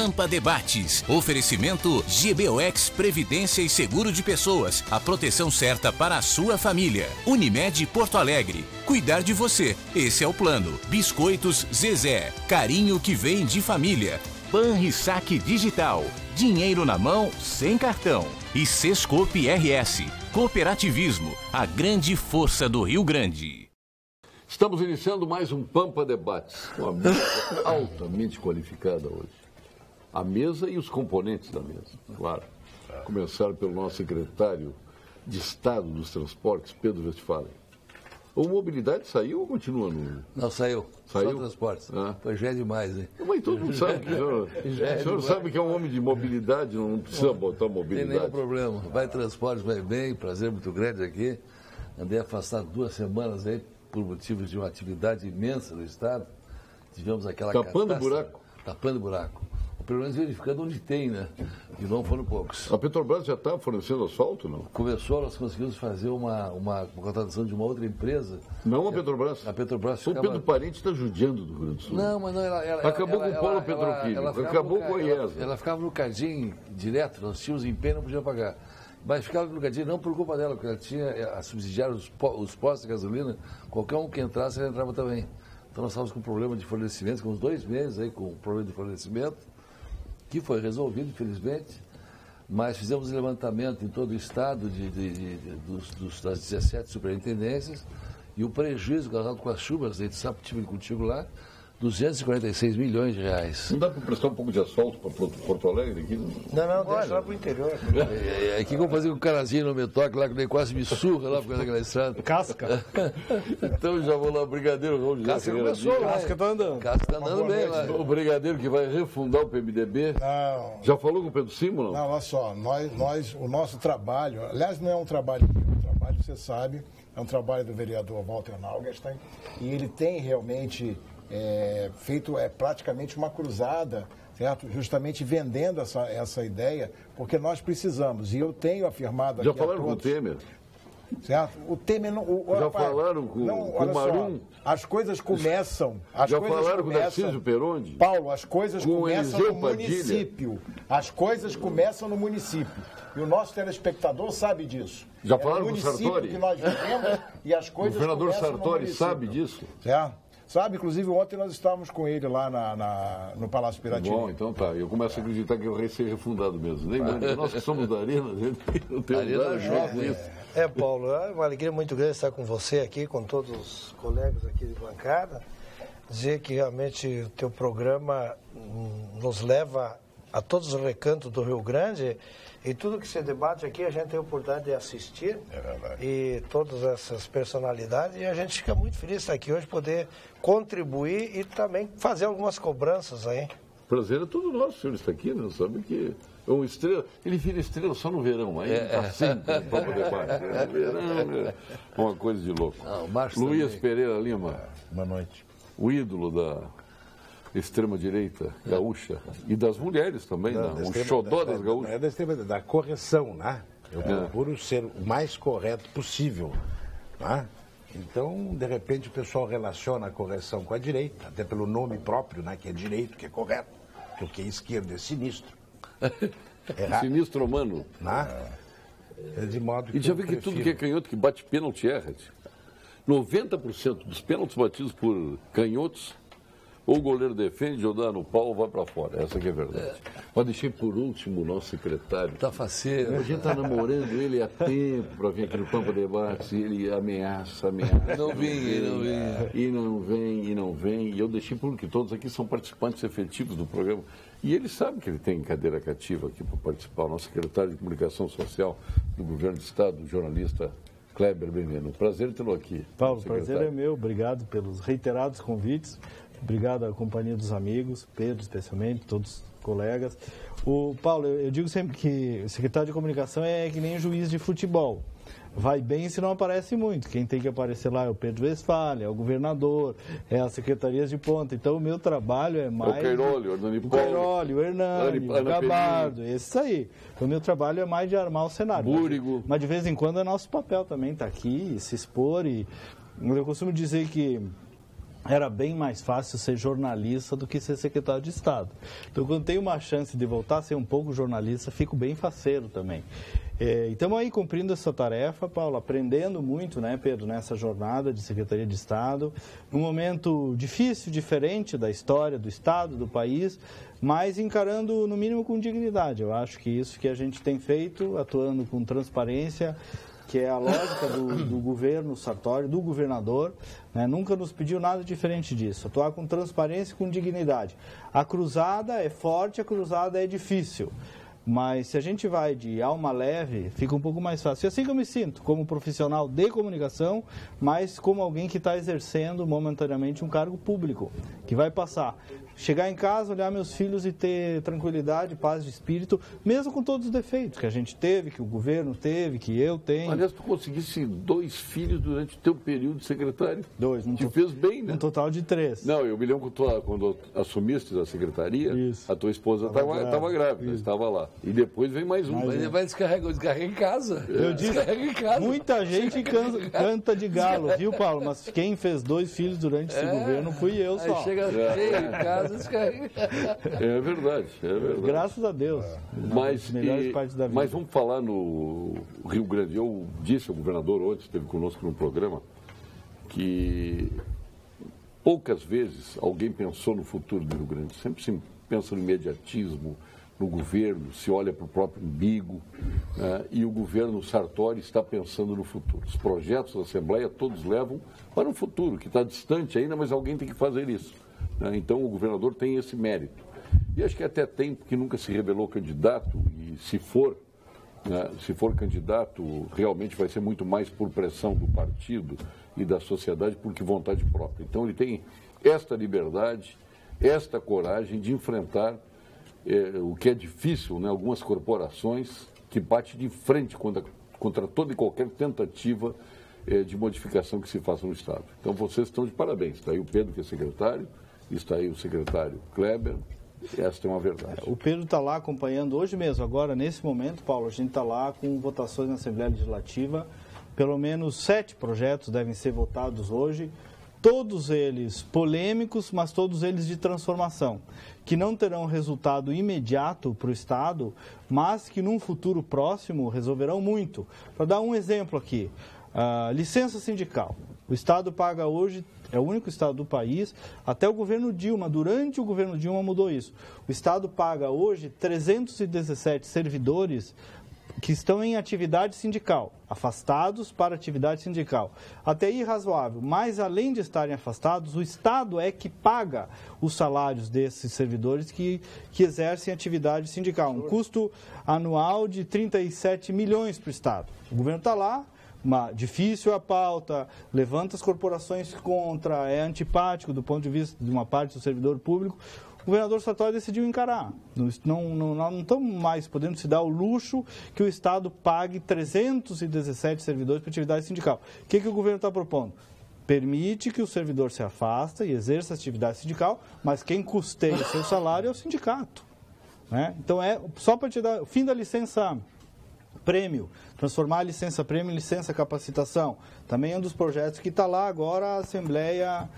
Pampa Debates. Oferecimento GBOX Previdência e Seguro de Pessoas. A proteção certa para a sua família. Unimed Porto Alegre. Cuidar de você. Esse é o plano. Biscoitos Zezé. Carinho que vem de família. Banrisac Digital. Dinheiro na mão, sem cartão. E Sescope RS. Cooperativismo. A grande força do Rio Grande. Estamos iniciando mais um Pampa Debates, com a mesa altamente qualificada hoje. A mesa e os componentes da mesa, claro. Começar pelo nosso secretário de Estado dos Transportes, Pedro Westphalen. O Mobilidade saiu ou continua no... Não, saiu. Saiu? Só transportes. Pois já é demais, hein? Mas todo mundo sabe que o senhor sabe que é um homem de mobilidade, não precisa botar mobilidade. Tem nenhum problema. Vai transportes, vai bem, prazer muito grande aqui. Andei afastado 2 semanas aí, por motivos de uma atividade imensa no Estado. Tivemos aquela Tapando o buraco. Tapando o buraco. Pelo menos verificando onde tem, né? E não foram poucos. A Petrobras já está fornecendo asfalto, não? Começou, nós conseguimos fazer uma contratação de uma outra empresa. Não a Petrobras? A Petrobras ficava... O Pedro Parente está judiando do Rio Grande do Sul. Não, mas não, acabou com o polo petroquímico, acabou com a IESA. Ela ficava no cadinho direto, nós tínhamos empenho, não podia pagar. Mas ficava no cadinho, não por culpa dela, porque ela tinha a subsidiar os postos de gasolina, qualquer um que entrasse, ela entrava também. Então nós estávamos com problema de fornecimento, com uns 2 meses aí com problema de fornecimento, que foi resolvido, infelizmente, mas fizemos um levantamento em todo o estado das 17 superintendências e o prejuízo causado com as chuvas, a gente sabe, tive contigo lá, 246 milhões de reais. Não dá para prestar um pouco de asfalto para Porto Alegre aqui? Não, deixa lá para o interior. O que eu vou fazer com o carazinho no meu toque lá, que nem quase me surra lá por causa daquela estrada? Casca. Então já vou lá, Brigadeiro Raul José. Casca começou, Casca está andando. Casca está andando bem lá. O Brigadeiro que vai refundar o PMDB. Não. Já falou com o Pedro Simo, não? Não, olha só, o nosso trabalho, aliás, não é um trabalho meu, o trabalho, você sabe, é um trabalho do vereador Walter Naugerstein, e ele tem realmente... feito praticamente uma cruzada, certo? Justamente vendendo essa ideia, porque nós precisamos, e eu tenho afirmado aqui. Já falaram com o Temer? Certo? O Temer não. Já falaram com o Marum? As coisas começam. Já falaram com o Narciso Perondi? Paulo, as coisas começam no município. As coisas começam no município. E o nosso telespectador sabe disso. Já falaram com o Sartori? Que nós vivemos e as coisas o governador Sartori no sabe disso? Certo? Sabe, inclusive ontem nós estávamos com ele lá no Palácio Piratini. Bom, então tá. Eu começo a acreditar que vai ser refundado mesmo. Nem nós que somos da Arena, a gente não temos nada disso. Paulo, é uma alegria muito grande estar com você aqui, com todos os colegas aqui de bancada. Dizer que realmente o teu programa nos leva a todos os recantos do Rio Grande. E tudo que se debate aqui, a gente tem a oportunidade de assistir. É verdade. E todas essas personalidades. E a gente fica muito feliz de estar aqui hoje, poder contribuir e também fazer algumas cobranças aí. Prazer é todo nosso, o senhor está aqui, né? Sabe que é uma estrela. Ele vira estrela só no verão, aí está sempre no Pampa Debate. No verão é uma coisa de louco. Luiz também. Pereira Lima. Boa noite. O ídolo da extrema-direita gaúcha e das mulheres também, o xodó das gaúchas. Da correção, né? Eu procuro ser o mais correto possível, né? Então, de repente, o pessoal relaciona a correção com a direita, até pelo nome próprio, né? Que é direito, que é correto, porque o que é esquerda é sinistro. Sinistro humano. Né? De modo que e já vê que tudo que é canhoto que bate pênalti erra. 90% dos pênaltis batidos por canhotos, ou o goleiro defende, ou dá no pau, ou vai para fora. Essa que é a verdade. Mas deixei por último o nosso secretário. Tá faceiro. A gente está namorando ele há tempo para vir aqui no Pampa Debates, e ele ameaça. Não vinha. E não vem. E eu deixei por que todos aqui são participantes efetivos do programa. E ele sabe que ele tem cadeira cativa aqui para participar. O nosso secretário de Comunicação Social do Governo do Estado, o jornalista Kleber Benvenu. Prazer tê-lo aqui. Paulo, o prazer é meu. Obrigado pelos reiterados convites. Obrigado à companhia dos amigos, Pedro especialmente, todos os colegas. Paulo, eu digo sempre que o secretário de comunicação é que nem juiz de futebol. Vai bem se não aparece muito. Quem tem que aparecer lá é o Pedro Westphalen, é o governador, é as secretarias de ponta. Então o meu trabalho é mais... O Queiroli, o Hernani Paulo. O Queiroli, o Hernani, o Gabardo, esse aí. O meu trabalho é mais de armar o cenário. Búrigo. Mas de vez em quando é nosso papel também estar aqui, se expor. E eu costumo dizer que era bem mais fácil ser jornalista do que ser secretário de Estado. Então, quando tenho uma chance de voltar a ser um pouco jornalista, fico bem faceiro também. E estamos aí cumprindo essa tarefa, Paulo, aprendendo muito, né, Pedro, nessa jornada de Secretaria de Estado, num momento difícil, diferente da história do Estado, do país, mas encarando, no mínimo, com dignidade. Eu acho que isso que a gente tem feito, atuando com transparência, que é a lógica do governo Sartori, do governador, né? Nunca nos pediu nada diferente disso, atuar com transparência e com dignidade. A cruzada é forte, a cruzada é difícil, mas se a gente vai de alma leve, fica um pouco mais fácil. E assim que eu me sinto, como profissional de comunicação, mas como alguém que está exercendo momentaneamente um cargo público, que vai passar. Chegar em casa, olhar meus filhos e ter tranquilidade, paz de espírito, mesmo com todos os defeitos que a gente teve, que o governo teve, que eu tenho. Aliás, tu conseguisse 2 filhos durante o teu período de secretário. 2. Te fez bem, né? Um total de 3. Não, eu me lembro que quando assumiste a secretaria, Isso. a tua esposa estava grávida, estava lá. E depois vem mais um. Mas ele vai descarregar em casa. Eu disse, descarrega em casa. Muita gente canta de galo, viu, Paulo? Mas quem fez 2 filhos durante esse governo fui eu só. Aí chega cheio em casa, descarrega. É verdade, é verdade. Graças a Deus. Mas, melhores partes da vida. mas vamos falar no Rio Grande. Eu disse ao governador ontem, esteve conosco no programa, que poucas vezes alguém pensou no futuro do Rio Grande. Sempre se pensa no imediatismo, no governo, se olha para o próprio umbigo, né? E o governo Sartori está pensando no futuro. Os projetos da Assembleia todos levam para um futuro que está distante ainda, mas alguém tem que fazer isso, né? Então o governador tem esse mérito. E acho que até tem, porque nunca se revelou candidato, e se for, né, se for candidato, realmente vai ser muito mais por pressão do partido e da sociedade, porque vontade própria. Então ele tem esta liberdade, esta coragem de enfrentar o que é difícil, né, algumas corporações que batem de frente contra toda e qualquer tentativa de modificação que se faça no Estado. Então vocês estão de parabéns. Está aí o Pedro, que é secretário, está aí o secretário Kleber. Esta é uma verdade. O Pedro está lá acompanhando hoje mesmo, agora nesse momento, Paulo, a gente está lá com votações na Assembleia Legislativa. Pelo menos 7 projetos devem ser votados hoje. Todos eles polêmicos, mas todos eles de transformação, que não terão resultado imediato para o Estado, mas que num futuro próximo resolverão muito. Para dar um exemplo aqui, licença sindical. O Estado paga hoje, é o único Estado do país, até o governo Dilma, durante o governo Dilma mudou isso. O Estado paga hoje 317 servidores que estão em atividade sindical, afastados para atividade sindical. Até aí razoável, mas além de estarem afastados, o Estado é que paga os salários desses servidores que exercem atividade sindical. Um custo anual de 37 milhões para o Estado. O governo está lá, difícil a pauta, levanta as corporações contra, é antipático do ponto de vista de uma parte do servidor público. O governador Sartori decidiu encarar. Não estamos mais podendo se dar o luxo que o Estado pague 317 servidores para atividade sindical. O que o governo está propondo? Permite que o servidor se afasta e exerça a atividade sindical, mas quem custeia o seu salário é o sindicato, né? Então, só para te dar o fim da licença prêmio, transformar a licença prêmio em licença capacitação. Também é um dos projetos que está lá agora a Assembleia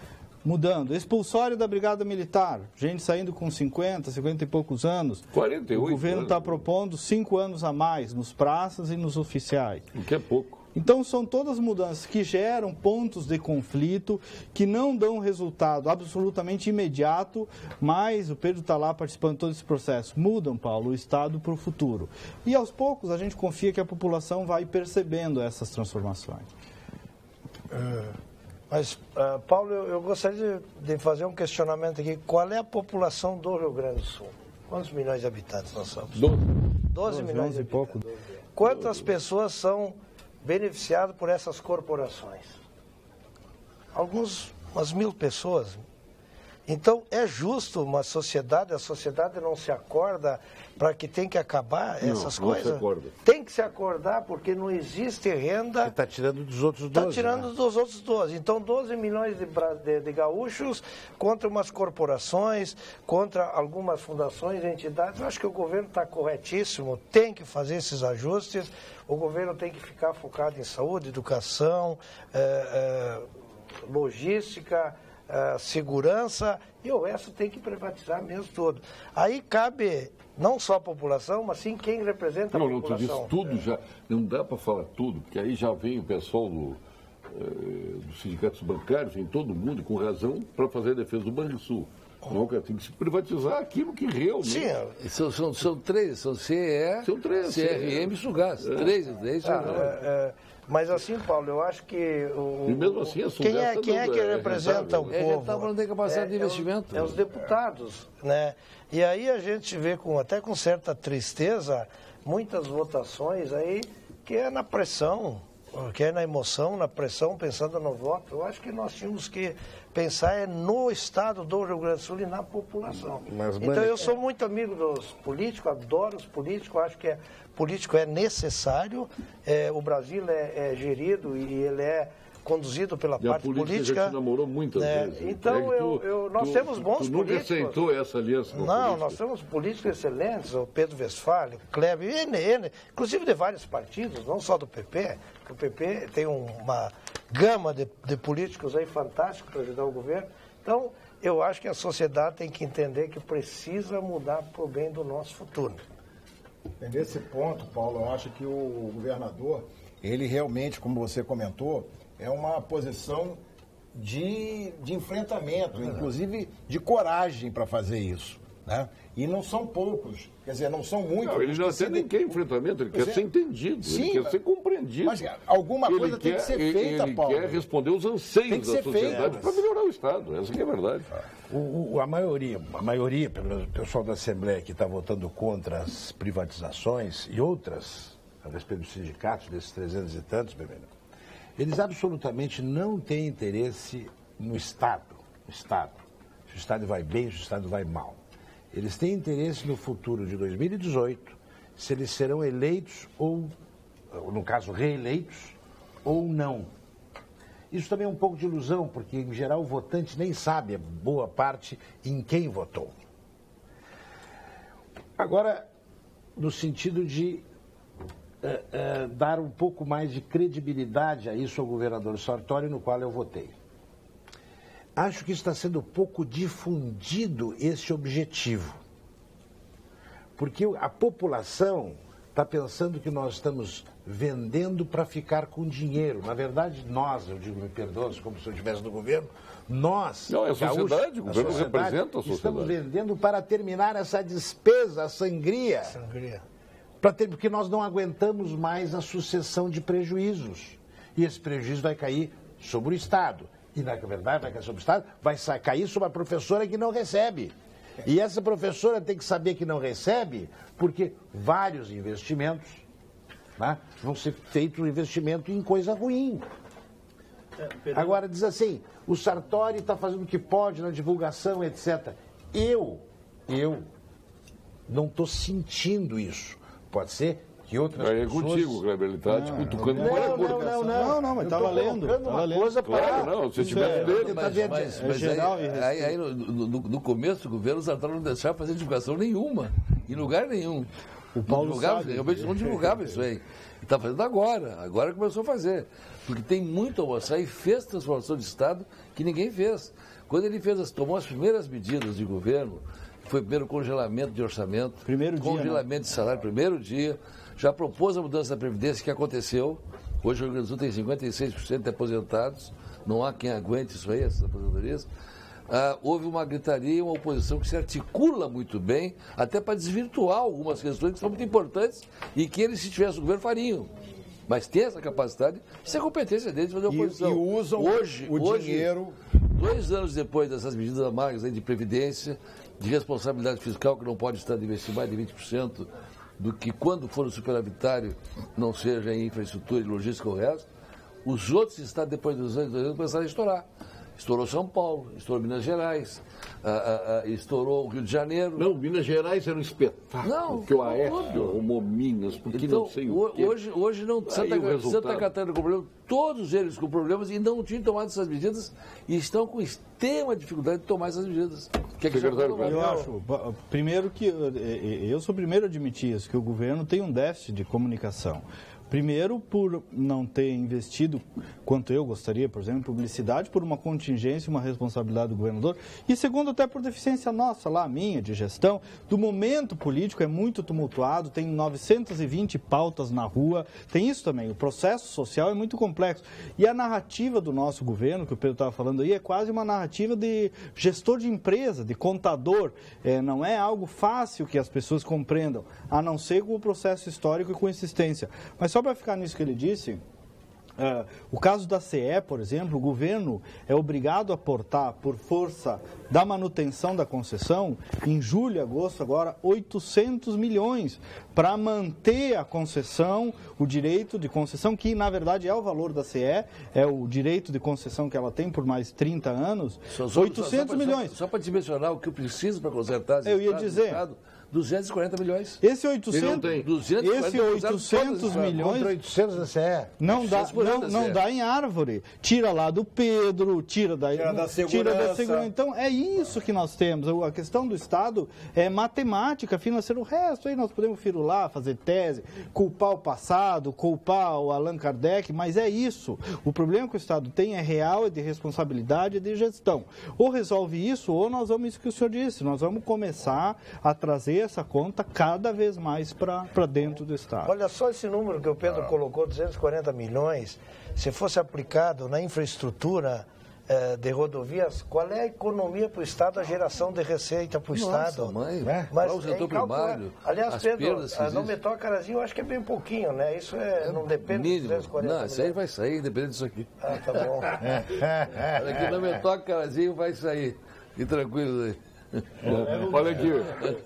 mudando. Expulsório da Brigada Militar, gente saindo com 50 e poucos anos. 48 O governo está propondo 5 anos a mais nos praças e nos oficiais. O que é pouco. Então, são todas mudanças que geram pontos de conflito, que não dão resultado absolutamente imediato, mas o Pedro está lá participando de todo esse processo. Mudam, Paulo, o Estado para o futuro. E, aos poucos, a gente confia que a população vai percebendo essas transformações. Mas, Paulo, eu gostaria de fazer um questionamento aqui. Qual é a população do Rio Grande do Sul? Quantos milhões de habitantes nós somos? 12 milhões de habitantes. Quantas pessoas são beneficiadas por essas corporações? Umas 1.000 pessoas. Então, é justo a sociedade não se acorda para que tem que acabar essas coisas? Não se acorda. Tem que se acordar porque não existe renda. Está tirando dos outros 12. Está tirando dos outros 12. Então, 12 milhões de gaúchos contra umas corporações, contra algumas fundações, entidades. Eu acho que o governo está corretíssimo, tem que fazer esses ajustes. O governo tem que ficar focado em saúde, educação, logística, segurança, e o resto tem que privatizar mesmo todo. Aí cabe não só a população, mas sim quem representa a população. Não, tu disse tudo já, não dá para falar tudo, porque aí já vem o pessoal dos sindicatos bancários, vem todo mundo, com razão, para fazer a defesa do Banrisul. Não, tem que se privatizar aquilo que realmente... Sim, são três, são CE, CRM e Sugás. Três. Mas assim, Paulo, eu acho que... E mesmo assim, a Sugás quem é que representa o povo? Não tem capacidade de investimento. É os deputados, né? E aí a gente vê até com certa tristeza muitas votações aí que é na pressão, que é na emoção, na pressão, pensando no voto. Eu acho que nós tínhamos que pensar no estado do Rio Grande do Sul e na população. Então eu sou muito amigo dos políticos, adoro os políticos, acho que político é necessário. O Brasil é gerido e ele é conduzido pela parte política. Já te namorou muitas vezes. Então nós temos bons políticos. Nunca aceitou essa aliança com a política? Não, nós temos políticos excelentes, o Pedro Westphal, o Kleber, inclusive de vários partidos, não só do PP, que o PP tem uma gama de políticos aí fantásticos para ajudar o governo. Então, eu acho que a sociedade tem que entender que precisa mudar para o bem do nosso futuro. Nesse ponto, Paulo, eu acho que o governador, ele realmente, como você comentou, é uma posição de enfrentamento, inclusive de coragem para fazer isso. Né? E não são poucos, quer dizer, não são muitos. Não, ele não nem quer enfrentamento, ele quer ser entendido, sim, ele quer ser compreendido. Mas alguma coisa tem que ser feita, Paulo. Ele quer responder os anseios da sociedade para melhorar o Estado, essa que é a verdade. A maioria, pelo pessoal da Assembleia que está votando contra as privatizações e outras, a respeito dos sindicatos, desses 300 e tantos, eles absolutamente não têm interesse no Estado. Se o Estado vai bem, se o Estado vai mal. Eles têm interesse no futuro de 2018, se eles serão eleitos ou, no caso, reeleitos ou não. Isso também é um pouco de ilusão, porque, em geral, o votante nem sabe, a boa parte, em quem votou. Agora, no sentido de dar um pouco mais de credibilidade a isso ao governador Sartori, no qual eu votei. Acho que está sendo pouco difundido esse objetivo. Porque a população está pensando que nós estamos vendendo para ficar com dinheiro. Na verdade, nós, eu digo, me perdoa, como se eu estivesse no governo, nós, não, é a sociedade, o governo representa a sociedade. Estamos vendendo para terminar essa despesa, a sangria. Porque nós não aguentamos mais a sucessão de prejuízos. E esse prejuízo vai cair sobre o Estado. E, na verdade, vai cair sobre o Estado, vai cair sobre a professora que não recebe. E essa professora tem que saber que não recebe, porque vários investimentos, né, vão ser feitos um investimento em coisa ruim. Agora, diz assim, o Sartori está fazendo o que pode na divulgação, etc. Eu não estou sentindo isso. Pode ser que outras pessoas... É contigo, Kleber, ele está te cutucando. Não, mas está valendo. Claro, não, se tivesse dele... Mas aí no começo do governo, o Sartori não deixava fazer divulgação nenhuma, em lugar nenhum. O Paulo sabe. Realmente não divulgava isso aí. Está fazendo agora começou a fazer. Porque tem muito a mostrar e fez transformação de Estado que ninguém fez. Quando ele tomou as primeiras medidas de governo, foi primeiro congelamento de orçamento, congelamento de salário, primeiro dia, já propôs a mudança da Previdência, que aconteceu. Hoje o Rio Grande do Sul tem 56% de aposentados, não há quem aguente isso aí, essas aposentadorias. Houve uma gritaria e uma oposição que se articula muito bem, até para desvirtuar algumas questões que são muito importantes e que eles, se tivessem o governo, fariam. Mas tem essa capacidade, isso é competência deles de fazer oposição. E usam o dinheiro... 2 anos depois dessas medidas amargas aí de Previdência, de responsabilidade fiscal, que não pode estar de investir mais de 20% do que quando for o superavitário não seja em infraestrutura e logística ou resto, os outros estados, depois dos anos, começaram a estourar. Estourou São Paulo, estourou Minas Gerais, estourou o Rio de Janeiro. Não, Minas Gerais era um espetáculo, não, porque o Aécio arrumou Minas, porque então, não sei o quê. Hoje não, Santa Catarina com problema, todos eles com problemas e não tinham tomado essas medidas e estão com extrema dificuldade de tomar essas medidas. Eu acho, primeiro que eu sou o primeiro a admitir isso, que o governo tem um déficit de comunicação. Primeiro, por não ter investido, quanto eu gostaria, por exemplo, em publicidade, por uma contingência, uma responsabilidade do governador. E segundo, até por deficiência nossa, lá, minha, de gestão, do momento político é muito tumultuado, tem 920 pautas na rua, tem isso também. O processo social é muito complexo. E a narrativa do nosso governo, que o Pedro estava falando aí, é quase uma narrativa de gestor de empresa, de contador. Não é algo fácil que as pessoas compreendam, a não ser com o processo histórico e com insistência. Mas só para ficar nisso que ele disse, o caso da CE, por exemplo, o governo é obrigado a aportar, por força da manutenção da concessão, em julho e agosto agora, 800 milhões para manter a concessão, o direito de concessão, que na verdade é o valor da CE, é o direito de concessão que ela tem por mais 30 anos, 800 milhões. Só para te mencionar o que eu preciso para consertar esse eu ia dizer... 240 milhões. Esse 800 milhões... Contra 800 da CE. Não dá em árvore. Tira lá do Pedro, tira da segurança. Então, é isso que nós temos. A questão do Estado é matemática, financeira. O resto aí nós podemos firular, fazer tese, culpar o passado, culpar o Allan Kardec, mas é isso. O problema que o Estado tem é real, é de responsabilidade e de gestão. Ou resolve isso, ou nós vamos, isso que o senhor disse, nós vamos começar a trazer essa conta cada vez mais para dentro do Estado. Olha só esse número que o Pedro colocou, 240 milhões, se fosse aplicado na infraestrutura de rodovias, qual é a economia para o Estado, a geração de receita para o Estado? Mas o setor primário, aliás, Pedro, no metrô Carazinho eu acho que é bem pouquinho, né? Isso não depende dos 240 milhões. Isso aí vai sair, independente disso aqui. Tá bom. Olha aqui, no metrô Carazinho vai sair. E tranquilo aí. Olha aqui,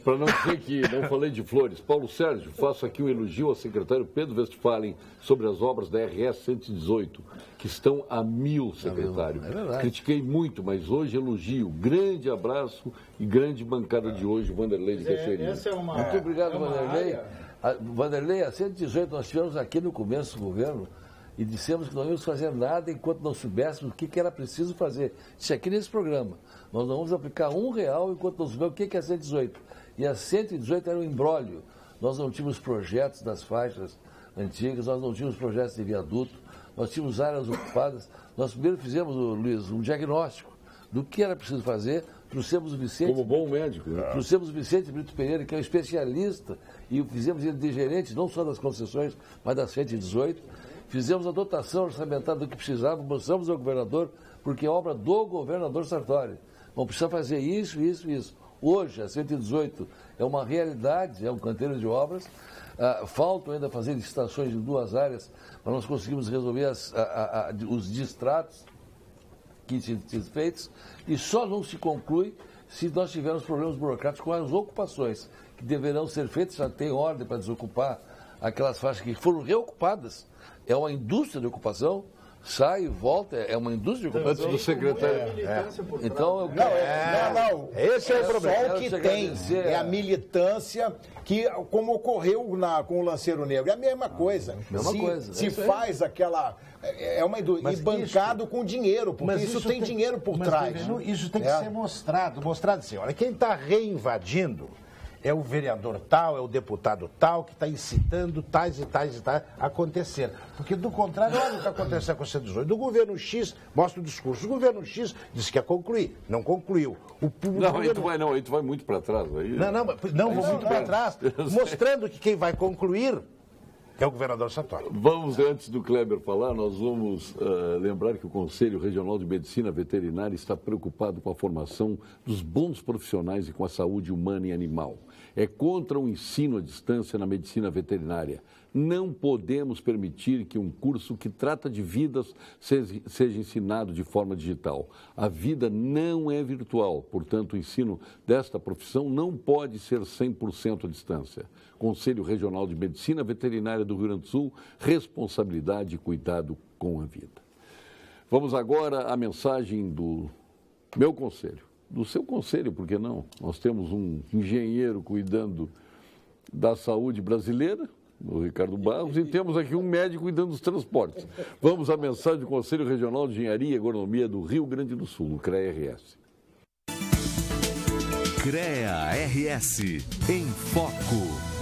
para não dizer que não falei de flores, Paulo Sérgio, faço aqui um elogio ao secretário Pedro Westphalen sobre as obras da RS 118, que estão a 1000, secretário. Critiquei muito, mas hoje elogio. Grande abraço e grande bancada de hoje, Vanderlei de Cachoeirinha. Muito obrigado, Vanderlei. Vanderlei, a 118 nós tivemos aqui no começo do governo e dissemos que não íamos fazer nada enquanto não soubéssemos o que era preciso fazer. Isso aqui nesse programa. Nós não vamos aplicar R$1 enquanto não soubermos o que é a 118. E a 118 era um imbróglio. Nós não tínhamos projetos das faixas antigas, nós não tínhamos projetos de viaduto, nós tínhamos áreas ocupadas. Nós primeiro fizemos, Luiz, um diagnóstico do que era preciso fazer. Trouxemos o Vicente... Como bom médico. Trouxemos o Vicente Brito Pereira, que é um especialista, e fizemos ele de gerente, não só das concessões, mas da 118. Fizemos a dotação orçamentária do que precisava, mostramos ao governador, porque é obra do governador Sartori. Não precisa fazer isso, isso, isso. Hoje, a 118 é uma realidade, é um canteiro de obras. Faltam ainda fazer licitações em 2 áreas, para nós conseguirmos resolver os distratos que tinham sido feitos. E só não se conclui se nós tivermos problemas burocráticos com as ocupações, que deverão ser feitas, já tem ordem para desocupar aquelas faixas que foram reocupadas. É uma indústria de ocupação. Sai e volta, é uma indústria de ocupação. Antes do secretário. Então, eu quero... Não. Esse é o problema. Só o que tem é a militância, que, como ocorreu com o Lanceiro Negro. É a mesma coisa. Se faz aquela... É uma indústria. E bancado com dinheiro, porque isso tem dinheiro por trás. Isso tem que ser mostrado assim. Olha, quem está reinvadindo é o vereador tal, é o deputado tal, que está incitando tais e tais a acontecer. Porque, do contrário, olha o que aconteceu com o 118. Do governo X, mostra o discurso. O governo X disse que ia concluir, não concluiu. Aí tu vai muito para trás. Aí... Não vou muito para trás, mostrando que quem vai concluir é o governador Sartori. Vamos, antes do Kleber falar, nós vamos lembrar que o Conselho Regional de Medicina Veterinária está preocupado com a formação dos bons profissionais e com a saúde humana e animal. É contra o ensino à distância na medicina veterinária. Não podemos permitir que um curso que trata de vidas seja ensinado de forma digital. A vida não é virtual, portanto, o ensino desta profissão não pode ser 100% à distância. Conselho Regional de Medicina Veterinária do Rio Grande do Sul, responsabilidade e cuidado com a vida. Vamos agora à mensagem do meu conselho, do seu conselho, por que não? Nós temos um engenheiro cuidando da saúde brasileira, o Ricardo Barros, e temos aqui um médico cuidando dos transportes. Vamos à mensagem do Conselho Regional de Engenharia e Agronomia do Rio Grande do Sul, o CREA-RS. CREA-RS, em foco.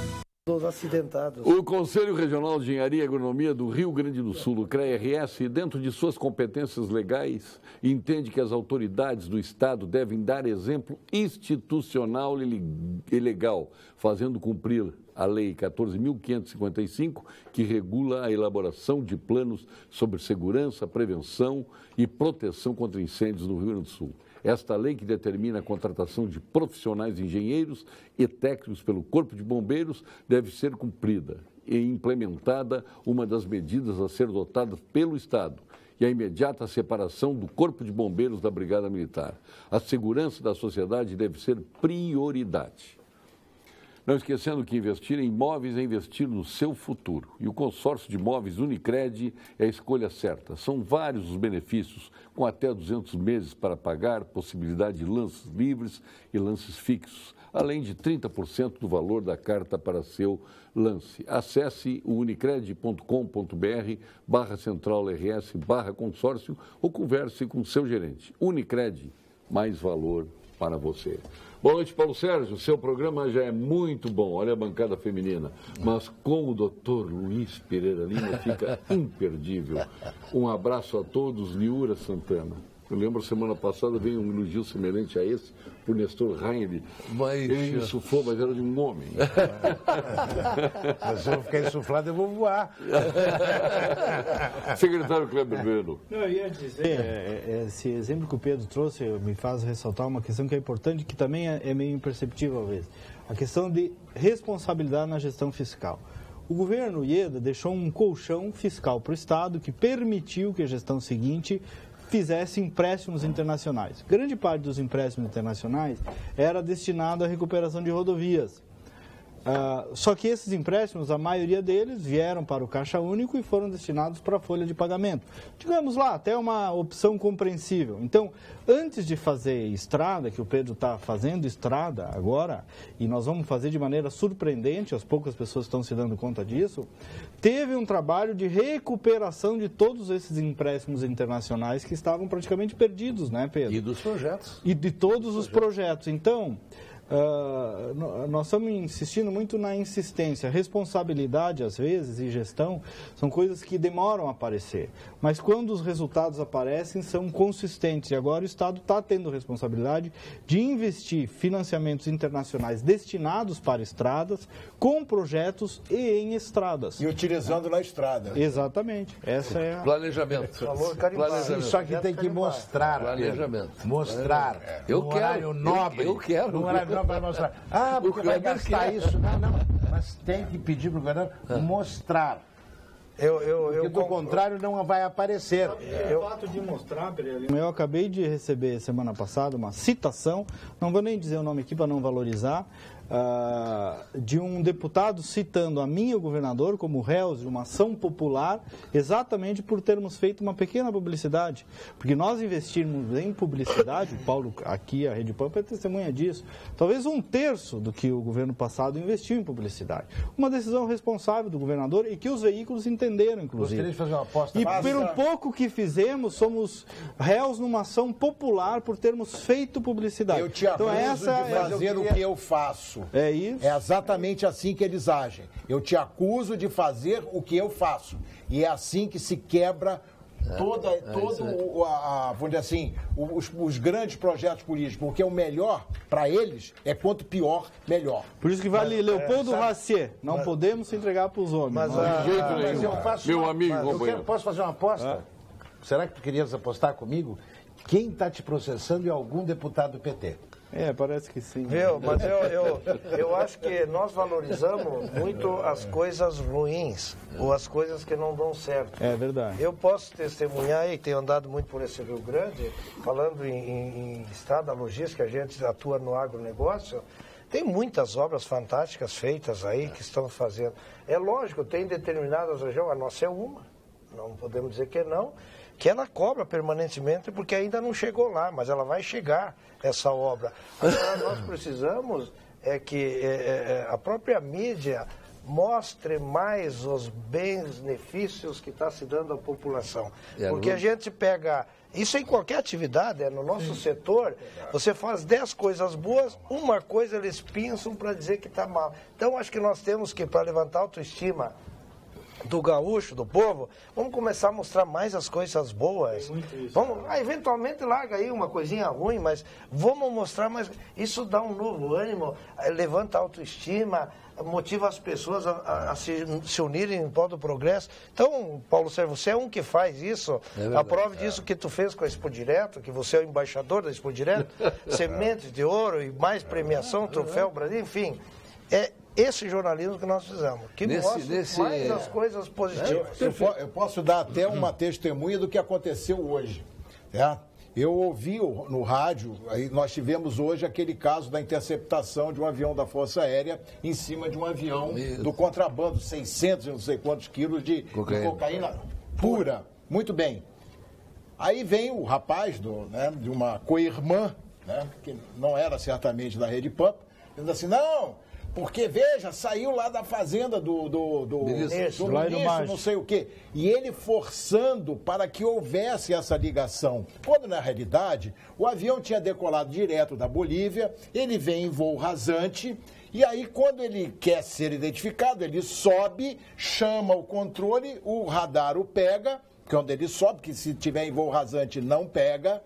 Dos acidentados. O Conselho Regional de Engenharia e Agronomia do Rio Grande do Sul, o CREA-RS, dentro de suas competências legais, entende que as autoridades do Estado devem dar exemplo institucional e legal, fazendo cumprir a Lei 14.555, que regula a elaboração de planos sobre segurança, prevenção e proteção contra incêndios no Rio Grande do Sul. Esta lei, que determina a contratação de profissionais engenheiros e técnicos pelo Corpo de Bombeiros, deve ser cumprida e implementada uma das medidas a ser adotadas pelo Estado e a imediata separação do Corpo de Bombeiros da Brigada Militar. A segurança da sociedade deve ser prioridade. Não esquecendo que investir em imóveis é investir no seu futuro. E o consórcio de imóveis Unicred é a escolha certa. São vários os benefícios, com até 200 meses para pagar, possibilidade de lances livres e lances fixos, além de 30% do valor da carta para seu lance. Acesse o unicred.com.br/centralrs/consórcio ou converse com seu gerente. Unicred, mais valor para você. Boa noite, Paulo Sérgio. Seu programa já é muito bom. Olha a bancada feminina. Mas com o doutor Luiz Pereira Lima fica imperdível. Um abraço a todos, Liura Santana. Eu lembro, semana passada veio um elogio semelhante a esse por Nestor Heinrich. Ele insuflou, mas era de um homem. Mas se eu ficar insuflado, eu vou voar. Secretário Kleber Bueno. Não, eu ia dizer, esse exemplo que o Pedro trouxe me faz ressaltar uma questão que é importante, que também é meio imperceptível às vezes. A questão de responsabilidade na gestão fiscal. O governo Ieda deixou um colchão fiscal para o Estado que permitiu que a gestão seguinte fizesse empréstimos internacionais. Grande parte dos empréstimos internacionais era destinado à recuperação de rodovias. Só que esses empréstimos, a maioria deles, vieram para o Caixa Único e foram destinados para a folha de pagamento. Digamos lá, até uma opção compreensível. Então, antes de fazer estrada, que o Pedro está fazendo estrada agora, e nós vamos fazer de maneira surpreendente, as poucas pessoas estão se dando conta disso, teve um trabalho de recuperação de todos esses empréstimos internacionais que estavam praticamente perdidos, né, Pedro? E dos projetos. E de todos os projetos. Então, nós estamos insistindo muito na insistência. Responsabilidade, às vezes, e gestão são coisas que demoram a aparecer. Mas quando os resultados aparecem, são consistentes. E agora o Estado está tendo responsabilidade de investir financiamentos internacionais destinados para estradas, com projetos e em estradas. E utilizando na estrada. Exatamente. Essa é a... Planejamento. Planejamento. Só que tem que mostrar. Planejamento. Mostrar. Eu um quero. horário nobre. Eu quero. Um horário nobre para mostrar. Porque vai gastar isso. Não. Mas tem que pedir para o governo mostrar. Porque do contrário não vai aparecer. O fato de mostrar, Pereira, eu acabei de receber semana passada uma citação, não vou nem dizer o nome aqui para não valorizar, de um deputado citando a mim e o governador como réus de uma ação popular, exatamente por termos feito uma pequena publicidade. Porque nós investirmos em publicidade, o Paulo aqui, a Rede Pampa é testemunha disso, talvez 1/3 do que o governo passado investiu em publicidade. Uma decisão responsável do governador e que os veículos entenderam, inclusive. Gostaria de fazer uma aposta. E pelo pouco que fizemos, somos réus numa ação popular por termos feito publicidade. Eu te acuso de fazer o que eu faço. É isso. É exatamente assim que eles agem. Eu te acuso de fazer o que eu faço. E é assim que se quebra vamos dizer assim, os grandes projetos políticos. Porque o melhor para eles é quanto pior, melhor. Por isso que vale Leopoldo Racier. Não podemos entregar para os homens. De jeito nenhum. Eu faço Meu amigo, companheiro. Posso fazer uma aposta? Será que tu querias apostar comigo? Quem está te processando é algum deputado do PT. Parece que sim. Mas eu acho que nós valorizamos muito as coisas ruins, ou as coisas que não dão certo. É verdade. Eu posso testemunhar, e tenho andado muito por esse Rio Grande, falando em estrada logística, a gente atua no agronegócio, tem muitas obras fantásticas feitas aí que estão fazendo. É lógico, tem determinadas regiões, a nossa é uma, não podemos dizer que não, que ela cobra permanentemente porque ainda não chegou lá, mas ela vai chegar, essa obra. Agora, nós precisamos que a própria mídia mostre mais os benefícios que está se dando à população. Porque a gente pega, isso em qualquer atividade, no nosso setor, você faz 10 coisas boas, uma coisa eles pensam para dizer que está mal. Então, acho que nós temos que, para levantar a autoestima do gaúcho, do povo, vamos começar a mostrar mais as coisas boas. Vamos, eventualmente larga aí uma coisinha ruim, mas vamos mostrar mais. Isso dá um novo ânimo, levanta a autoestima, motiva as pessoas a se unirem em prol do progresso. Então, Paulo Sérgio, você é um que faz isso. A prova disso que tu fez com a Expo Direto, que você é o embaixador da Expo Direto, sementes de ouro e mais premiação, troféu Brasil, enfim. É esse jornalismo que nós fizemos, que mostra mais as coisas positivas. Eu posso dar até uma testemunha do que aconteceu hoje. Eu ouvi no rádio, aí nós tivemos hoje aquele caso da interceptação de um avião da Força Aérea em cima de um avião do contrabando, 600 e não sei quantos quilos de cocaína pura. Muito bem. Aí vem o rapaz de uma co-irmã, que não era certamente da Rede Pampa, dizendo assim, não, porque, veja, saiu lá da fazenda do ministro, não sei o quê. E ele forçando para que houvesse essa ligação. Quando, na realidade, o avião tinha decolado direto da Bolívia, ele vem em voo rasante, e aí, quando ele quer ser identificado, ele sobe, chama o controle, o radar o pega, quando ele sobe, que se tiver em voo rasante não pega,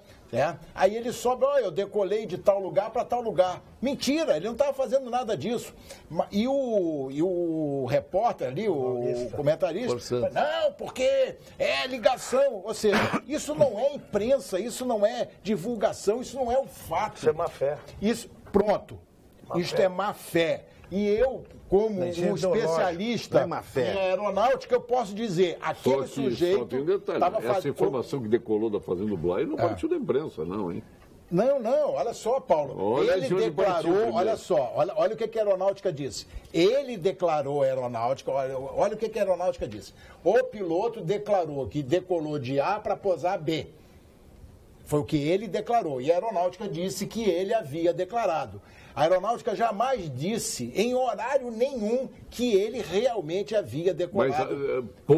aí ele sobe, eu decolei de tal lugar para tal lugar. Mentira, ele não estava fazendo nada disso. E o repórter ali, o comentarista, não, porque é ligação. Ou seja, isso não é imprensa, isso não é divulgação, isso não é um fato. Isso é má fé. Isso, pronto. Isto é má fé. E eu, como um especialista em aeronáutica, eu posso dizer, aquele sujeito... Só tem um detalhe, essa informação que decolou da Fazenda do Blay não partiu da imprensa, não, hein? Não, olha só, Paulo. Ele declarou, olha só, olha o que a aeronáutica disse. Ele declarou a aeronáutica, olha o que a aeronáutica disse. O piloto declarou que decolou de A para posar B. Foi o que ele declarou. E a aeronáutica disse que ele havia declarado. A aeronáutica jamais disse, em horário nenhum, que ele realmente havia decolado. Mas,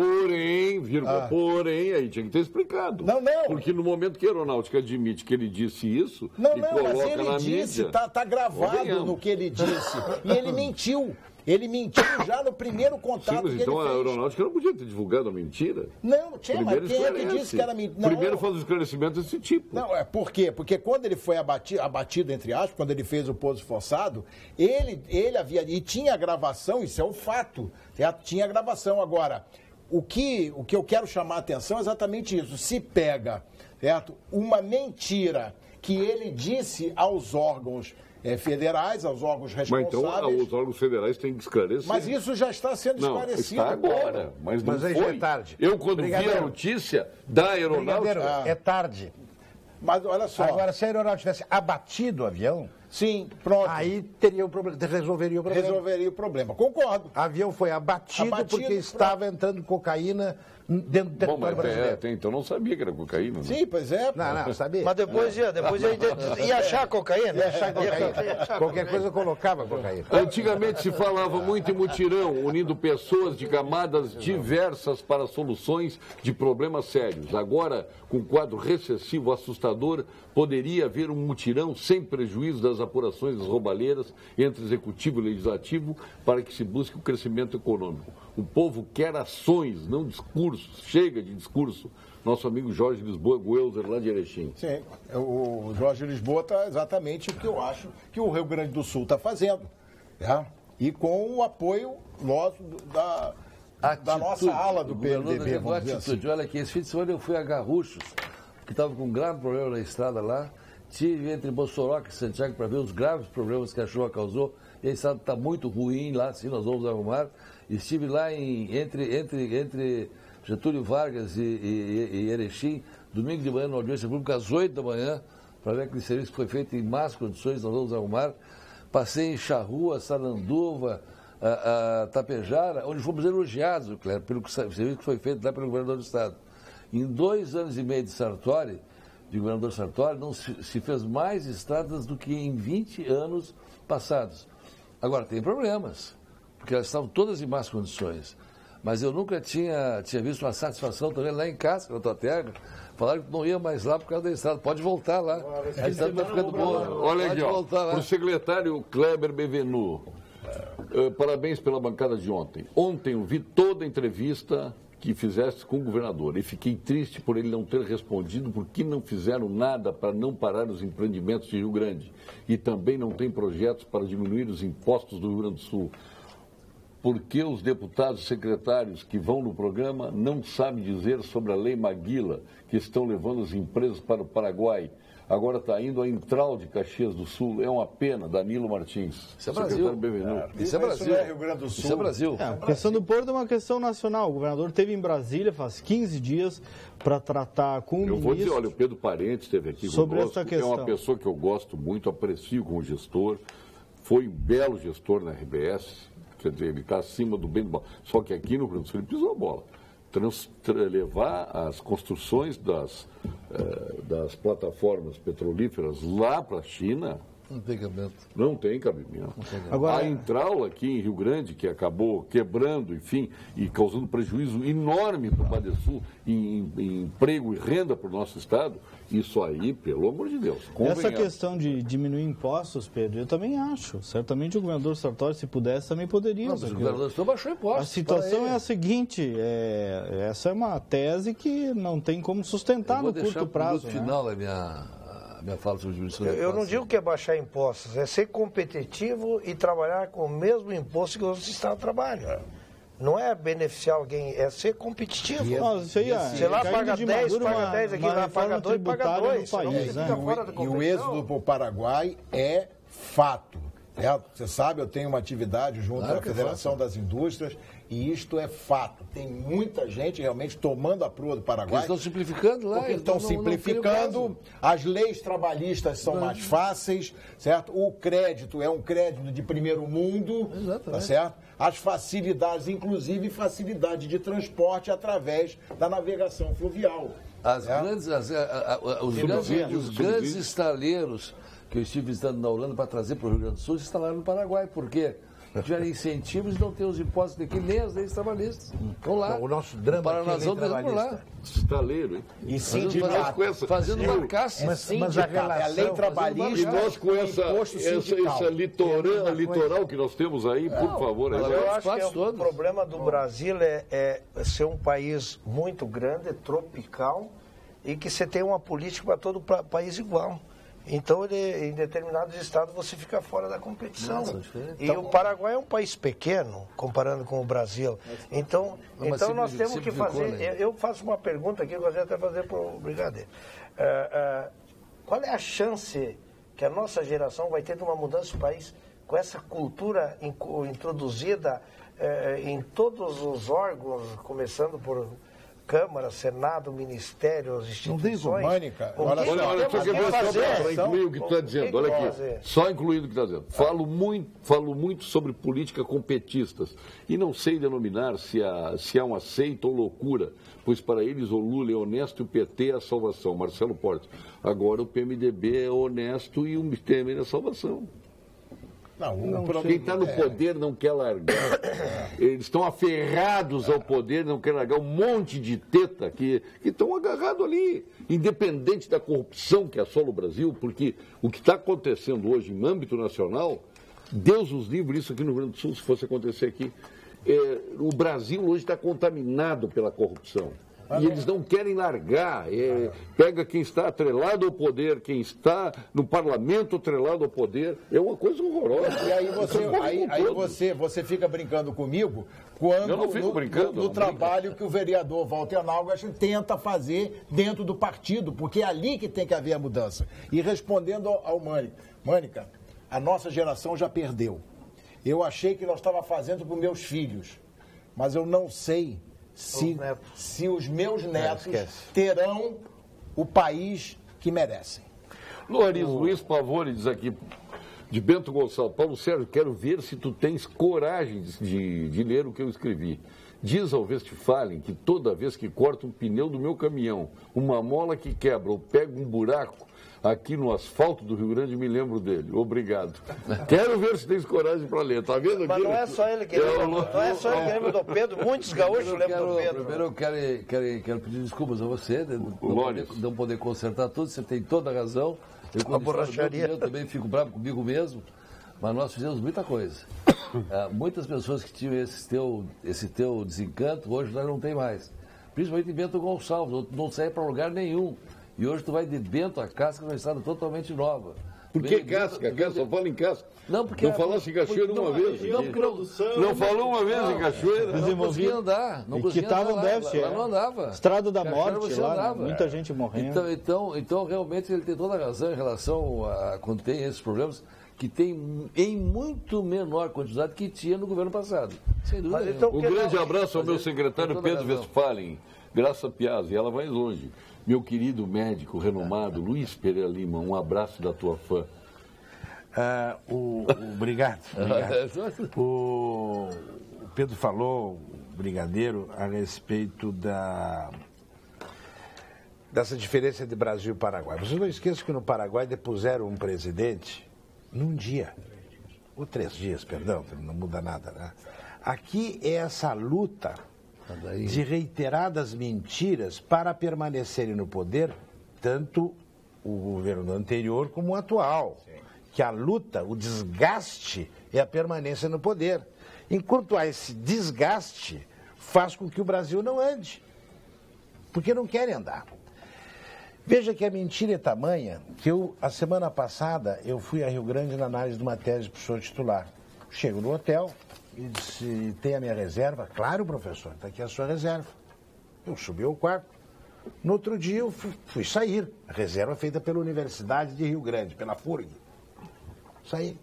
porém, aí tinha que ter explicado. Não. Porque no momento que a aeronáutica admite que ele disse isso, mas ele disse, está gravado no que ele disse. E ele mentiu. Ele mentiu já no primeiro contato que ele fez. Então a aeronáutica não podia ter divulgado a mentira? Não, mas quem é que disse que era mentira? Primeiro faz os esclarecimentos desse tipo. Não, por quê? Porque quando ele foi abatido, entre aspas, quando ele fez o pouso forçado, ele havia... E tinha a gravação, isso é um fato. Tinha a gravação. Agora, o que eu quero chamar a atenção é exatamente isso. Se pega, certo, uma mentira que ele disse aos órgãos federais, aos órgãos responsáveis. Mas então os órgãos federais têm que esclarecer. Mas isso já está sendo esclarecido. Está agora, mas não aí foi. Já é tarde. Eu, quando vi a notícia da aeronáutica... É tarde. Mas olha só... Agora, se a aeronáutica tivesse abatido o avião... Sim, pronto. Aí teria o problema, resolveria o problema. Resolveria o problema, concordo. O avião foi abatido porque estava entrando cocaína dentro do território brasileiro. Então não sabia que era cocaína. Sim, pois é. Não, sabia. Mas depois ia achar cocaína. Qualquer coisa colocava cocaína. Antigamente se falava muito em mutirão, unindo pessoas de camadas diversas para soluções de problemas sérios. Agora, com quadro recessivo assustador, poderia haver um mutirão sem prejuízo das apurações das roubalheiras entre executivo e legislativo para que se busque o crescimento econômico. O povo quer ações, não discursos. Chega de discurso. Nosso amigo Jorge Lisboa Guelzer, lá de Erechim. Sim, o Jorge Lisboa está exatamente o que eu acho que o Rio Grande do Sul está fazendo. E com o apoio nosso da nossa ala do PMDB. Atitude. Olha aqui, esse fim de semana eu fui a Garruchos, que estava com um grave problema na estrada lá. Estive entre Bossoroca e Santiago para ver os graves problemas que a chuva causou. E a estrada está muito ruim lá, sim, nós vamos arrumar. Estive lá entre Getúlio Vargas e Erechim, domingo de manhã, na audiência pública, às 8 da manhã, para ver aquele serviço que foi feito em más condições, nós vamos arrumar. Passei em Charrua, Saranduva, a Tapejara, onde fomos elogiados, Cléber, pelo serviço que foi feito lá pelo governador do Estado. Em 2 anos e meio de governador Sartori, não se fez mais estradas do que em 20 anos passados. Agora, tem problemas. porque elas estavam todas em más condições. Mas eu nunca tinha visto uma satisfação também lá em casa, na tua terra. Falaram que não ia mais lá por causa da estrada. Pode voltar lá. A estrada vai ficando boa. Olha aqui, ó, para o secretário Kleber Bevenu, parabéns pela bancada de ontem. Ontem eu vi toda a entrevista que fizeste com o governador e fiquei triste por ele não ter respondido porque não fizeram nada para não parar os empreendimentos de Rio Grande e também não tem projetos para diminuir os impostos do Rio Grande do Sul. Porque os deputados e secretários que vão no programa não sabem dizer sobre a Lei Maguila, que estão levando as empresas para o Paraguai. Agora está indo a Intral de Caxias do Sul. É uma pena, Danilo Martins. Isso é Brasil. Isso é Brasil. Isso não é Rio Grande do Sul. Isso é Brasil. A questão do Porto é uma questão nacional. O governador esteve em Brasília faz 15 dias para tratar com o ministro. Eu vou dizer, olha, o Pedro Parente esteve aqui sobre conosco. essa questão. É uma pessoa que eu gosto muito, aprecio como gestor. Foi um belo gestor na RBS. Quer dizer, ele está acima do bem do mal. Só que aqui no Rio Grande do Sul ele pisou a bola. Levar as construções das plataformas petrolíferas lá para a China... Não tem cabimento. Não tem cabimento. Agora, a Intral aqui em Rio Grande, que acabou quebrando, enfim, e causando prejuízo enorme para o Badesul em emprego e renda para o nosso Estado, isso aí, pelo amor de Deus. Essa questão de diminuir impostos, Pedro, eu também acho. Certamente o governador Sartori, se pudesse, também poderia. Não, mas o governador só baixou impostos. A situação é a seguinte, essa é uma tese que não tem como sustentar no curto prazo. No final, a minha fala sobre diminuição de impostos. Eu não digo que é baixar impostos, é ser competitivo e trabalhar com o mesmo imposto que os estados trabalham. Não é beneficiar alguém, é ser competitivo. Você lá paga 10, paga 10, aqui lá paga 2, paga 2. E o êxodo para o Paraguai é fato. Você sabe, eu tenho uma atividade junto à Federação das Indústrias e isto é fato. Tem muita gente realmente tomando a proa do Paraguai. Eles estão simplificando lá. Porque estão simplificando, as leis trabalhistas são mais fáceis, certo? O crédito é um crédito de primeiro mundo, tá certo? As facilidades, inclusive facilidade de transporte através da navegação fluvial. Os grandes estaleiros que eu estive visitando na Holanda para trazer para o Rio Grande do Sul, se instalaram no Paraguai. Por quê? Tiveram incentivos e não tem os impostos daqui, nem as leis trabalhistas. Estão lá. O nosso drama aqui é trabalhista. Estaleiro, hein? E sindicato. Fazendo barcaça. Mas a relação... A lei trabalhista... E nós com essa litoral que nós temos aí, por favor. Eu acho que o problema do Brasil é ser um país muito grande, tropical, e que você tem uma política para todo o país igual. Então, em determinados estados, você fica fora da competição. E o Paraguai é um país pequeno, comparando com o Brasil. Então nós temos que fazer... Eu faço uma pergunta aqui, eu gostaria até fazer para o Brigadeiro. Qual é a chance que a nossa geração vai ter de uma mudança do país com essa cultura introduzida em todos os órgãos, começando por... Câmara, Senado, Ministério, as instituições... Não tem Mânica. Olha, só para incluir o que tu está dizendo. Olha aqui, só incluir o que tu está dizendo. Falo muito sobre política competistas e não sei denominar se é uma seita ou loucura, pois para eles o Lula é honesto e o PT é a salvação. Marcelo Portes. Agora o PMDB é honesto e o Temer é a salvação. Quem está no poder não quer largar. Eles estão aferrados ao poder, não querem largar. Um monte de teta que estão agarrados ali, independente da corrupção que assola o Brasil, porque o que está acontecendo hoje em âmbito nacional, Deus os livre isso aqui no Rio Grande do Sul, se fosse acontecer aqui. O Brasil hoje está contaminado pela corrupção. E eles não querem largar. Pega quem está atrelado ao poder, quem está no parlamento atrelado ao poder. É uma coisa horrorosa. E aí você fica brincando comigo quando eu não fico brincando, no trabalho que o vereador Walter Naugas tenta fazer dentro do partido, porque é ali que tem que haver a mudança. E respondendo ao Mânica, a nossa geração já perdeu. Eu achei que nós estávamos fazendo para os meus filhos, mas eu não sei se os meus netos terão o país que merecem. Luiz Pavone diz aqui, de Bento Gonçalves: Paulo Sérgio, quero ver se tu tens coragem de ler o que eu escrevi. Diz ao Westphalen que toda vez que corta um pneu do meu caminhão, uma mola que quebra ou pega um buraco aqui no asfalto do Rio Grande, me lembro dele. Obrigado. Quero ver se tens coragem para ler. Tá vendo aqui? Mas não é só ele que lembra do Pedro. Muitos gaúchos lembram do Pedro. Primeiro eu quero pedir desculpas a você, de não poder consertar tudo. Você tem toda a razão. Eu também fico bravo comigo mesmo. Mas nós fizemos muita coisa. Muitas pessoas que tinham esse teu desencanto, hoje nós não tem mais. Principalmente em Bento Gonçalves, não sai para lugar nenhum. E hoje tu vai de Bento a Casca, numa estrada totalmente nova. Por que Casca? Só fala em Casca. Não, porque... Não falasse em Cachoeira uma vez. Não falou uma vez em Cachoeira. Não conseguia andar. Não conseguia andar lá não andava. Estrada da Morte, lá, muita gente morrendo. Então, realmente, ele tem toda a razão em relação a quando tem esses problemas, que tem em muito menor quantidade que tinha no governo passado. Sem dúvida nenhuma. Um grande abraço ao meu secretário Pedro Westphalen, Graça Piazzi, ela vai longe. Meu querido médico renomado, Luiz Pereira Lima, um abraço da tua fã. Obrigado. O Pedro falou, o brigadeiro, a respeito dessa diferença de Brasil e Paraguai. Vocês não esqueçam que no Paraguai depuseram um presidente num dia, ou 3 dias, perdão, não muda nada, né? Aqui é essa luta de reiteradas mentiras para permanecerem no poder, tanto o governo anterior como o atual. Sim. Que a luta, o desgaste é a permanência no poder. Enquanto há esse desgaste, faz com que o Brasil não ande, porque não querem andar. Veja que a mentira é tamanha que a semana passada, eu fui a Rio Grande na análise de uma tese para o professor titular. Chego no hotel e disse, tem a minha reserva? Claro, professor, está aqui a sua reserva. Eu subi ao quarto. No outro dia eu fui sair. A reserva feita pela Universidade de Rio Grande, pela FURG. Saí.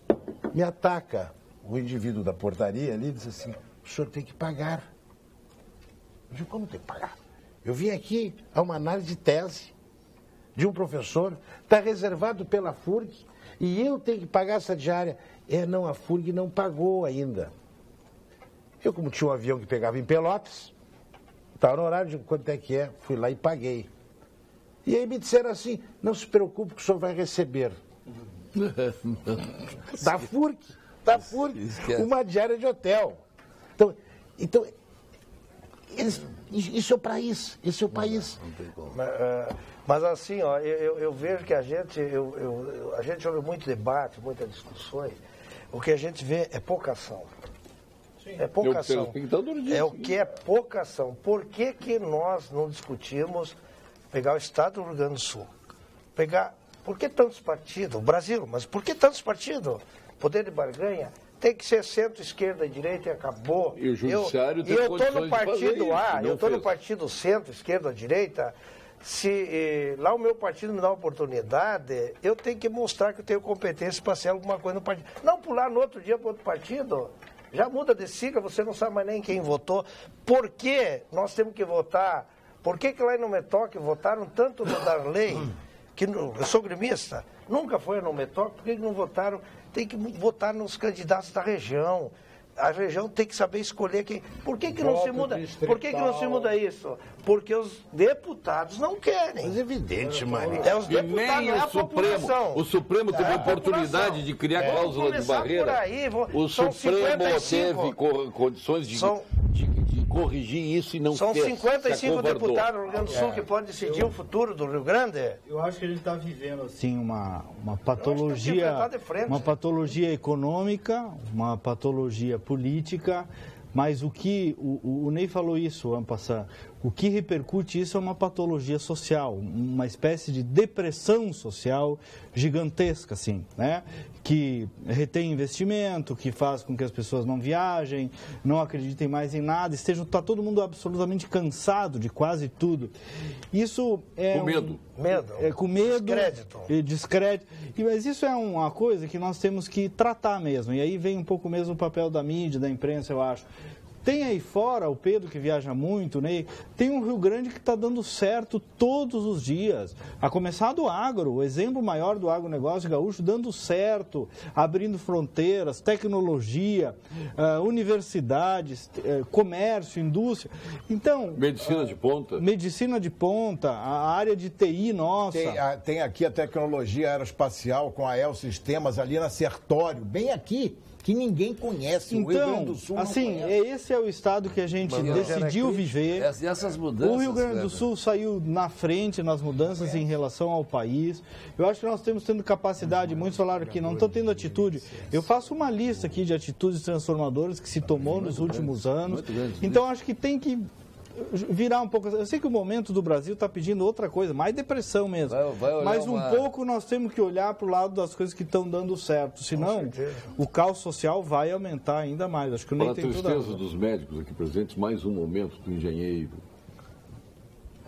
Me ataca o indivíduo da portaria ali e diz assim, o senhor tem que pagar. Eu digo, como tem que pagar? Eu vim aqui a uma análise de tese de um professor, está reservado pela FURG e eu tenho que pagar essa diária. Não, a FURG não pagou ainda. Eu, como tinha um avião que pegava em Pelotas, estava no horário, digo, quanto é que é? Fui lá e paguei. E aí me disseram assim, não se preocupe que o senhor vai receber. Da FURG, uma diária de hotel. Então isso é o país, esse é o país. Não tem como. Mas assim, ó, eu vejo que a gente ouve muito debate, muitas discussões, o que a gente vê é pouca ação. Sim. É pouca ação. É o que é pouca ação. Por que nós não discutimos pegar o Estado do Rio Grande do Sul? Por que tantos partidos? O Brasil, mas por que tantos partidos? Poder de barganha? Tem que ser centro, esquerda e direita e acabou. E o judiciário tem condições de fazer isso. Eu estou no partido A, eu estou no partido centro, esquerda, direita. Se lá o meu partido me dá uma oportunidade, eu tenho que mostrar que eu tenho competência para ser alguma coisa no partido. Não pular no outro dia para outro partido. Já muda de sigla, você não sabe mais nem quem votou. Por que nós temos que votar? Por que lá em Numetoque votaram tanto no Darley? Eu sou gremista, nunca foi no Numetoque, por que não votaram? Tem que votar nos candidatos da região. A região tem que saber escolher quem. Por que não se muda? Por que não se muda isso? Porque os deputados não querem. Mas é evidente, Mário. Os deputados, é a população. O Supremo teve a oportunidade de criar cláusula de barreira. O Supremo teve condições de corrigir isso e não são 55 deputados do Rio Grande do Sul que podem decidir o futuro do Rio Grande. Eu acho que a gente está vivendo assim uma patologia econômica, uma patologia política, mas o que o Ney falou isso ano passado, o que repercute isso é uma patologia social, uma espécie de depressão social gigantesca, assim, né? Que retém investimento, que faz com que as pessoas não viajem, não acreditem mais em nada, está todo mundo absolutamente cansado de quase tudo. Isso é com medo. Com medo, descrédito. Mas isso é uma coisa que nós temos que tratar mesmo. E aí vem um pouco mesmo o papel da mídia, da imprensa, eu acho. tem aí fora, o Pedro que viaja muito, né? Tem um Rio Grande que está dando certo todos os dias. A começar do agro, o exemplo maior do agronegócio gaúcho dando certo, abrindo fronteiras, tecnologia, universidades, comércio, indústria. Então, medicina de ponta. Medicina de ponta, a área de TI nossa. Tem aqui a tecnologia aeroespacial com a El Sistemas ali na Sertório, bem aqui, que ninguém conhece. Então, o Rio Grande do Sul assim, esse é o estado que a gente decidiu viver. Essas mudanças, o Rio Grande do Sul saiu na frente nas mudanças em relação ao país. Eu acho que nós temos tendo capacidade, muitos falaram que não estão tendo atitude. Eu faço uma lista aqui de atitudes transformadoras que se tomou nos últimos anos. Então, acho que tem que virar um pouco. Eu sei que o momento do Brasil está pedindo outra coisa, mais depressão mesmo. Mas um pouco nós temos que olhar para o lado das coisas que estão dando certo. Senão, o caos social vai aumentar ainda mais. Acho que o Ney tem toda a tristeza dos médicos aqui presentes, mais um momento do engenheiro.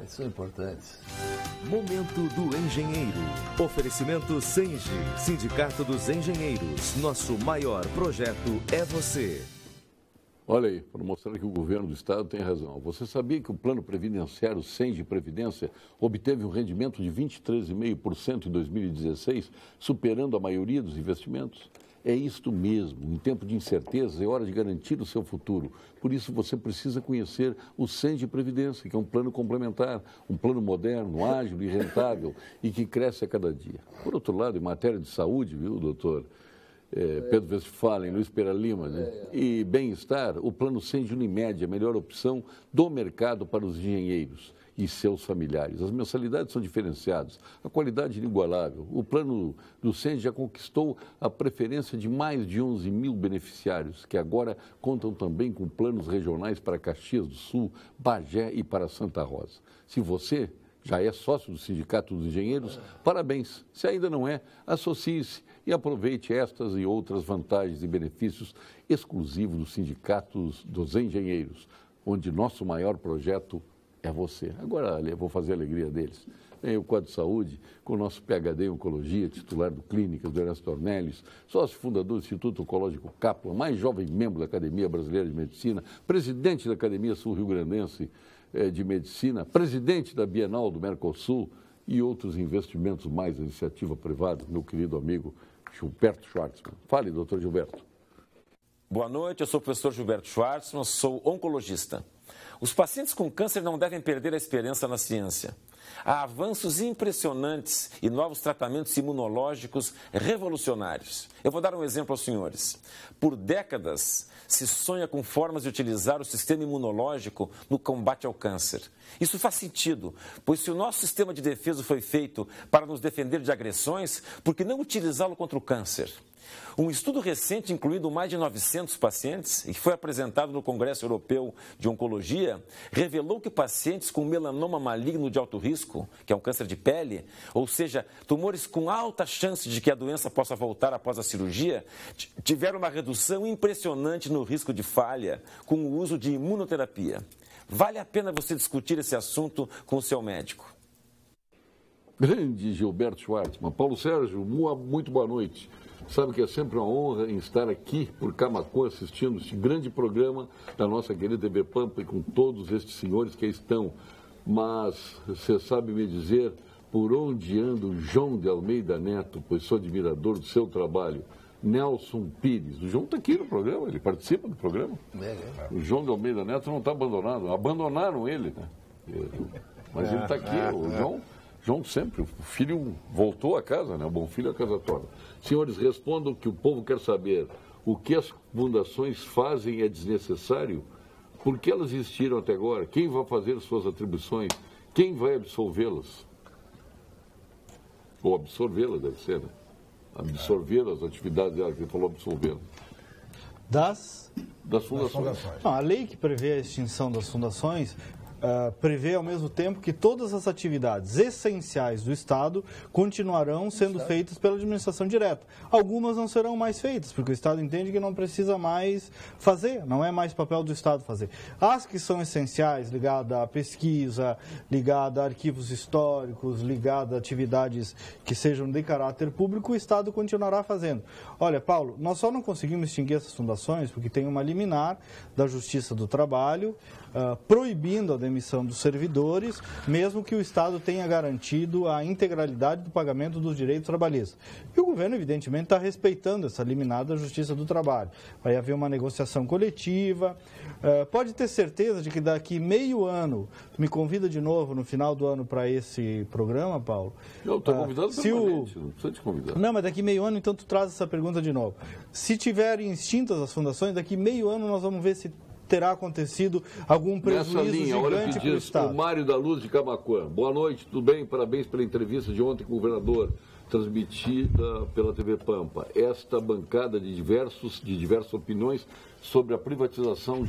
Isso é importante. Momento do Engenheiro. Oferecimento Senge, Sindicato dos Engenheiros. Nosso maior projeto é você. Olha aí, para mostrar que o governo do estado tem razão. Você sabia que o plano previdenciário Senge Previdência obteve um rendimento de 23,5% em 2016, superando a maioria dos investimentos? É isto mesmo. Em tempo de incerteza, é hora de garantir o seu futuro. Por isso, você precisa conhecer o Senge Previdência, que é um plano complementar, um plano moderno, ágil e rentável e que cresce a cada dia. Por outro lado, em matéria de saúde, viu, doutor Pedro Westphalen, Luiz Pera Lima, né? E bem-estar, o plano Senge Unimed é a melhor opção do mercado para os engenheiros e seus familiares. As mensalidades são diferenciadas, a qualidade inigualável. O plano do Senge já conquistou a preferência de mais de 11 mil beneficiários, que agora contam também com planos regionais para Caxias do Sul, Bagé e para Santa Rosa. Se você já é sócio do Sindicato dos Engenheiros, parabéns. Se ainda não é, associe-se e aproveite estas e outras vantagens e benefícios exclusivos dos Sindicatos dos Engenheiros, onde nosso maior projeto é você. Agora eu vou fazer a alegria deles. Vem o quadro de saúde com o nosso PhD em Oncologia, titular do Clínicas, do Ernesto Ornelis, sócio fundador do Instituto Oncológico Kaplan, mais jovem membro da Academia Brasileira de Medicina, presidente da Academia Sul-Rio-Grandense de Medicina, presidente da Bienal do Mercosul e outros investimentos mais, a iniciativa privada, meu querido amigo Gilberto Schwartzman. Fale, doutor Gilberto. Boa noite, eu sou o professor Gilberto Schwartzman, sou oncologista. Os pacientes com câncer não devem perder a esperança na ciência. Há avanços impressionantes e novos tratamentos imunológicos revolucionários. Eu vou dar um exemplo aos senhores. Por décadas, se sonha com formas de utilizar o sistema imunológico no combate ao câncer. Isso faz sentido, pois se o nosso sistema de defesa foi feito para nos defender de agressões, por que não utilizá-lo contra o câncer? Um estudo recente, incluindo mais de 900 pacientes, e que foi apresentado no Congresso Europeu de Oncologia, revelou que pacientes com melanoma maligno de alto risco, que é um câncer de pele, ou seja, tumores com alta chance de que a doença possa voltar após a cirurgia, tiveram uma redução impressionante no risco de falha com o uso de imunoterapia. Vale a pena você discutir esse assunto com o seu médico. Grande Gilberto Schwartzman. Paulo Sérgio, muito boa noite. Sabe que é sempre uma honra em estar aqui por Camaquã assistindo este grande programa da nossa querida TV Pampa e com todos estes senhores que aí estão. Mas você sabe me dizer por onde anda o João de Almeida Neto, pois sou admirador do seu trabalho. Nelson Pires. O João está aqui no programa, ele participa do programa. O João de Almeida Neto não está abandonado. Abandonaram ele, né? Mas ele está aqui, o João sempre, o filho voltou a casa, né? O bom filho a casa torna. Senhores, respondam o que o povo quer saber. O que as fundações fazem é desnecessário? Por que elas existiram até agora? Quem vai fazer suas atribuições? Quem vai absolvê-las? Ou absorvê-las, deve ser, né? Absorver as atividades dela, que ele falou absolvê-las. Das fundações. Não, a lei que prevê a extinção das fundações prevê ao mesmo tempo que todas as atividades essenciais do Estado continuarão sendo feitas pela administração direta. Algumas não serão mais feitas, porque o Estado entende que não precisa mais fazer, não é mais papel do Estado fazer. As que são essenciais, ligadas à pesquisa, ligadas a arquivos históricos, ligadas a atividades que sejam de caráter público, o Estado continuará fazendo. Olha, Paulo, nós só não conseguimos extinguir essas fundações porque tem uma liminar da Justiça do Trabalho proibindo a demissão dos servidores, mesmo que o Estado tenha garantido a integralidade do pagamento dos direitos trabalhistas. E o governo, evidentemente, está respeitando essa liminar da Justiça do Trabalho. Vai haver uma negociação coletiva. Pode ter certeza de que daqui meio ano, tu me convida de novo no final do ano para esse programa, Paulo? Eu estou convidado permanente, não precisa te convidar. Não, mas daqui meio ano, então, tu traz essa pergunta de novo. Se tiverem extintas as fundações, daqui meio ano nós vamos ver se terá acontecido algum prejuízo gigante para o Estado. O Mário da Luz de Camaquã. Boa noite, tudo bem? Parabéns pela entrevista de ontem com o governador, transmitida pela TV Pampa. Esta bancada de diversas opiniões sobre a privatização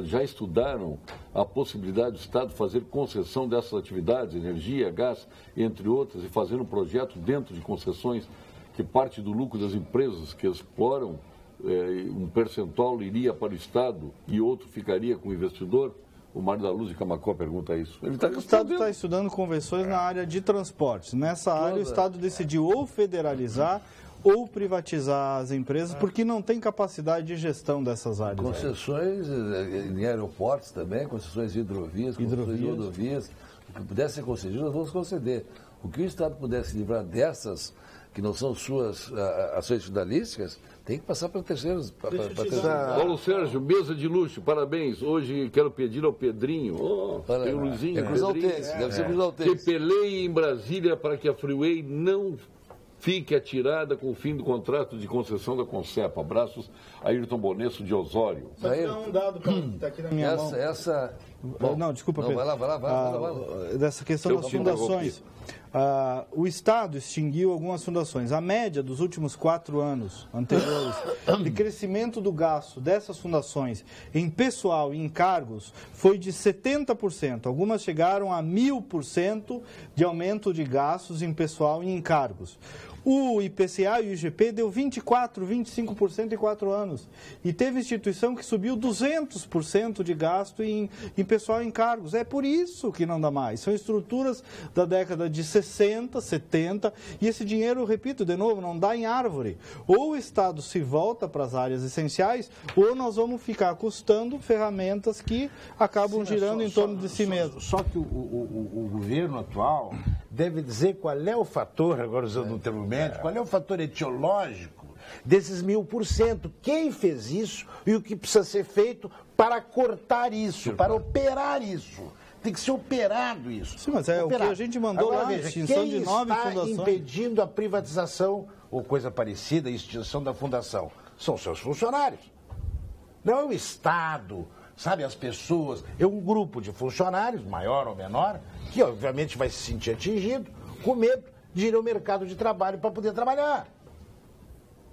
já estudaram a possibilidade do Estado fazer concessão dessas atividades, energia, gás, entre outras, e fazer um projeto dentro de concessões que parte do lucro das empresas que exploram um percentual iria para o Estado e outro ficaria com o investidor? O Mário da Luz de Camacó pergunta isso. O Estado está estudando convenções na área de transportes. Nessa área, o Estado decidiu ou federalizar ou privatizar as empresas, porque não tem capacidade de gestão dessas áreas. Concessões em aeroportos também, concessões de hidrovias, concessões de rodovias. O que pudesse ser concedido, nós vamos conceder. O que o Estado pudesse livrar dessas, que não são suas ações finalísticas, tem que passar para terceiros. Paulo Sérgio, mesa de luxo, parabéns. Hoje quero pedir ao Pedrinho, tem o Luizinho, deve ser Cruzaltense, que peleie em Brasília para que a Freeway não fique atirada com o fim do contrato de concessão da Concepa. Abraços, Ayrton Bonesso de Osório. Só que um dado que está aqui na minha mão. Bom, não, desculpa, Pedro. Vai lá. Dessa questão das fundações. O Estado extinguiu algumas fundações. A média dos últimos 4 anos anteriores de crescimento do gasto dessas fundações em pessoal e em cargos foi de 70%. Algumas chegaram a 1000% de aumento de gastos em pessoal e em cargos. O IPCA e o IGP deu 24%, 25% em 4 anos. E teve instituição que subiu 200% de gasto em pessoal e em cargos. É por isso que não dá mais. São estruturas da década de 60, 70, e esse dinheiro, repito de novo, não dá em árvore. Ou o Estado se volta para as áreas essenciais, ou nós vamos ficar custando ferramentas que acabam girando em torno de si mesmo. Só que o governo atual deve dizer qual é o fator, agora usando o termo médico, qual é o fator etiológico desses 1000%. Quem fez isso e o que precisa ser feito para cortar isso, para operar isso. Tem que ser operado isso. Sim, mas é operado. O que a gente mandou agora, lá, veja, extinção de 9 fundações. Quem está impedindo a privatização ou coisa parecida, a extinção da fundação? São seus funcionários. Não é o Estado, sabe, as pessoas. É um grupo de funcionários, maior ou menor, que obviamente vai se sentir atingido, com medo de ir ao mercado de trabalho para poder trabalhar.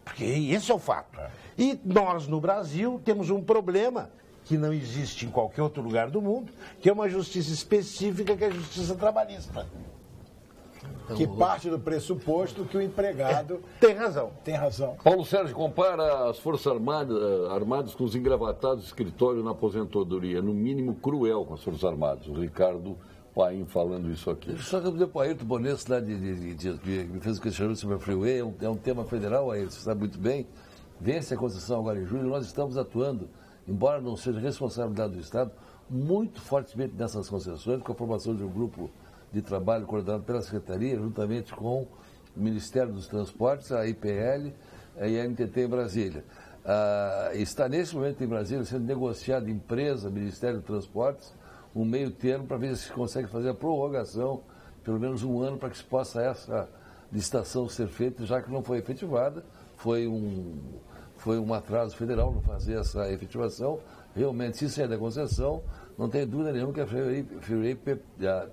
Porque esse é o fato. E nós, no Brasil, temos um problema que não existe em qualquer outro lugar do mundo, que é uma justiça específica, que é a justiça trabalhista. Que parte do pressuposto que o empregado... Tem razão. Tem razão. Paulo Sérgio, compara as Forças Armadas com os engravatados de escritório na aposentadoria. No mínimo cruel com as Forças Armadas. O Ricardo Paim falando isso aqui. Só que eu dei para o Ayrton Bonesso lá, me fez o questionamento sobre a Freeway, é um tema federal, Ayrton, você sabe muito bem. Vence a concessão agora em julho, nós estamos atuando, embora não seja responsabilidade do Estado, muito fortemente nessas concessões, com a formação de um grupo de trabalho coordenado pela Secretaria, juntamente com o Ministério dos Transportes, a IPL e a NTT em Brasília. Está nesse momento em Brasília sendo negociado empresa, Ministério dos Transportes, um meio termo para ver se consegue fazer a prorrogação, pelo menos 1 ano, para que se possa essa licitação ser feita, já que não foi efetivada. Foi um atraso federal não fazer essa efetivação. Realmente, se sair da concessão, não tem dúvida nenhuma que a Freeway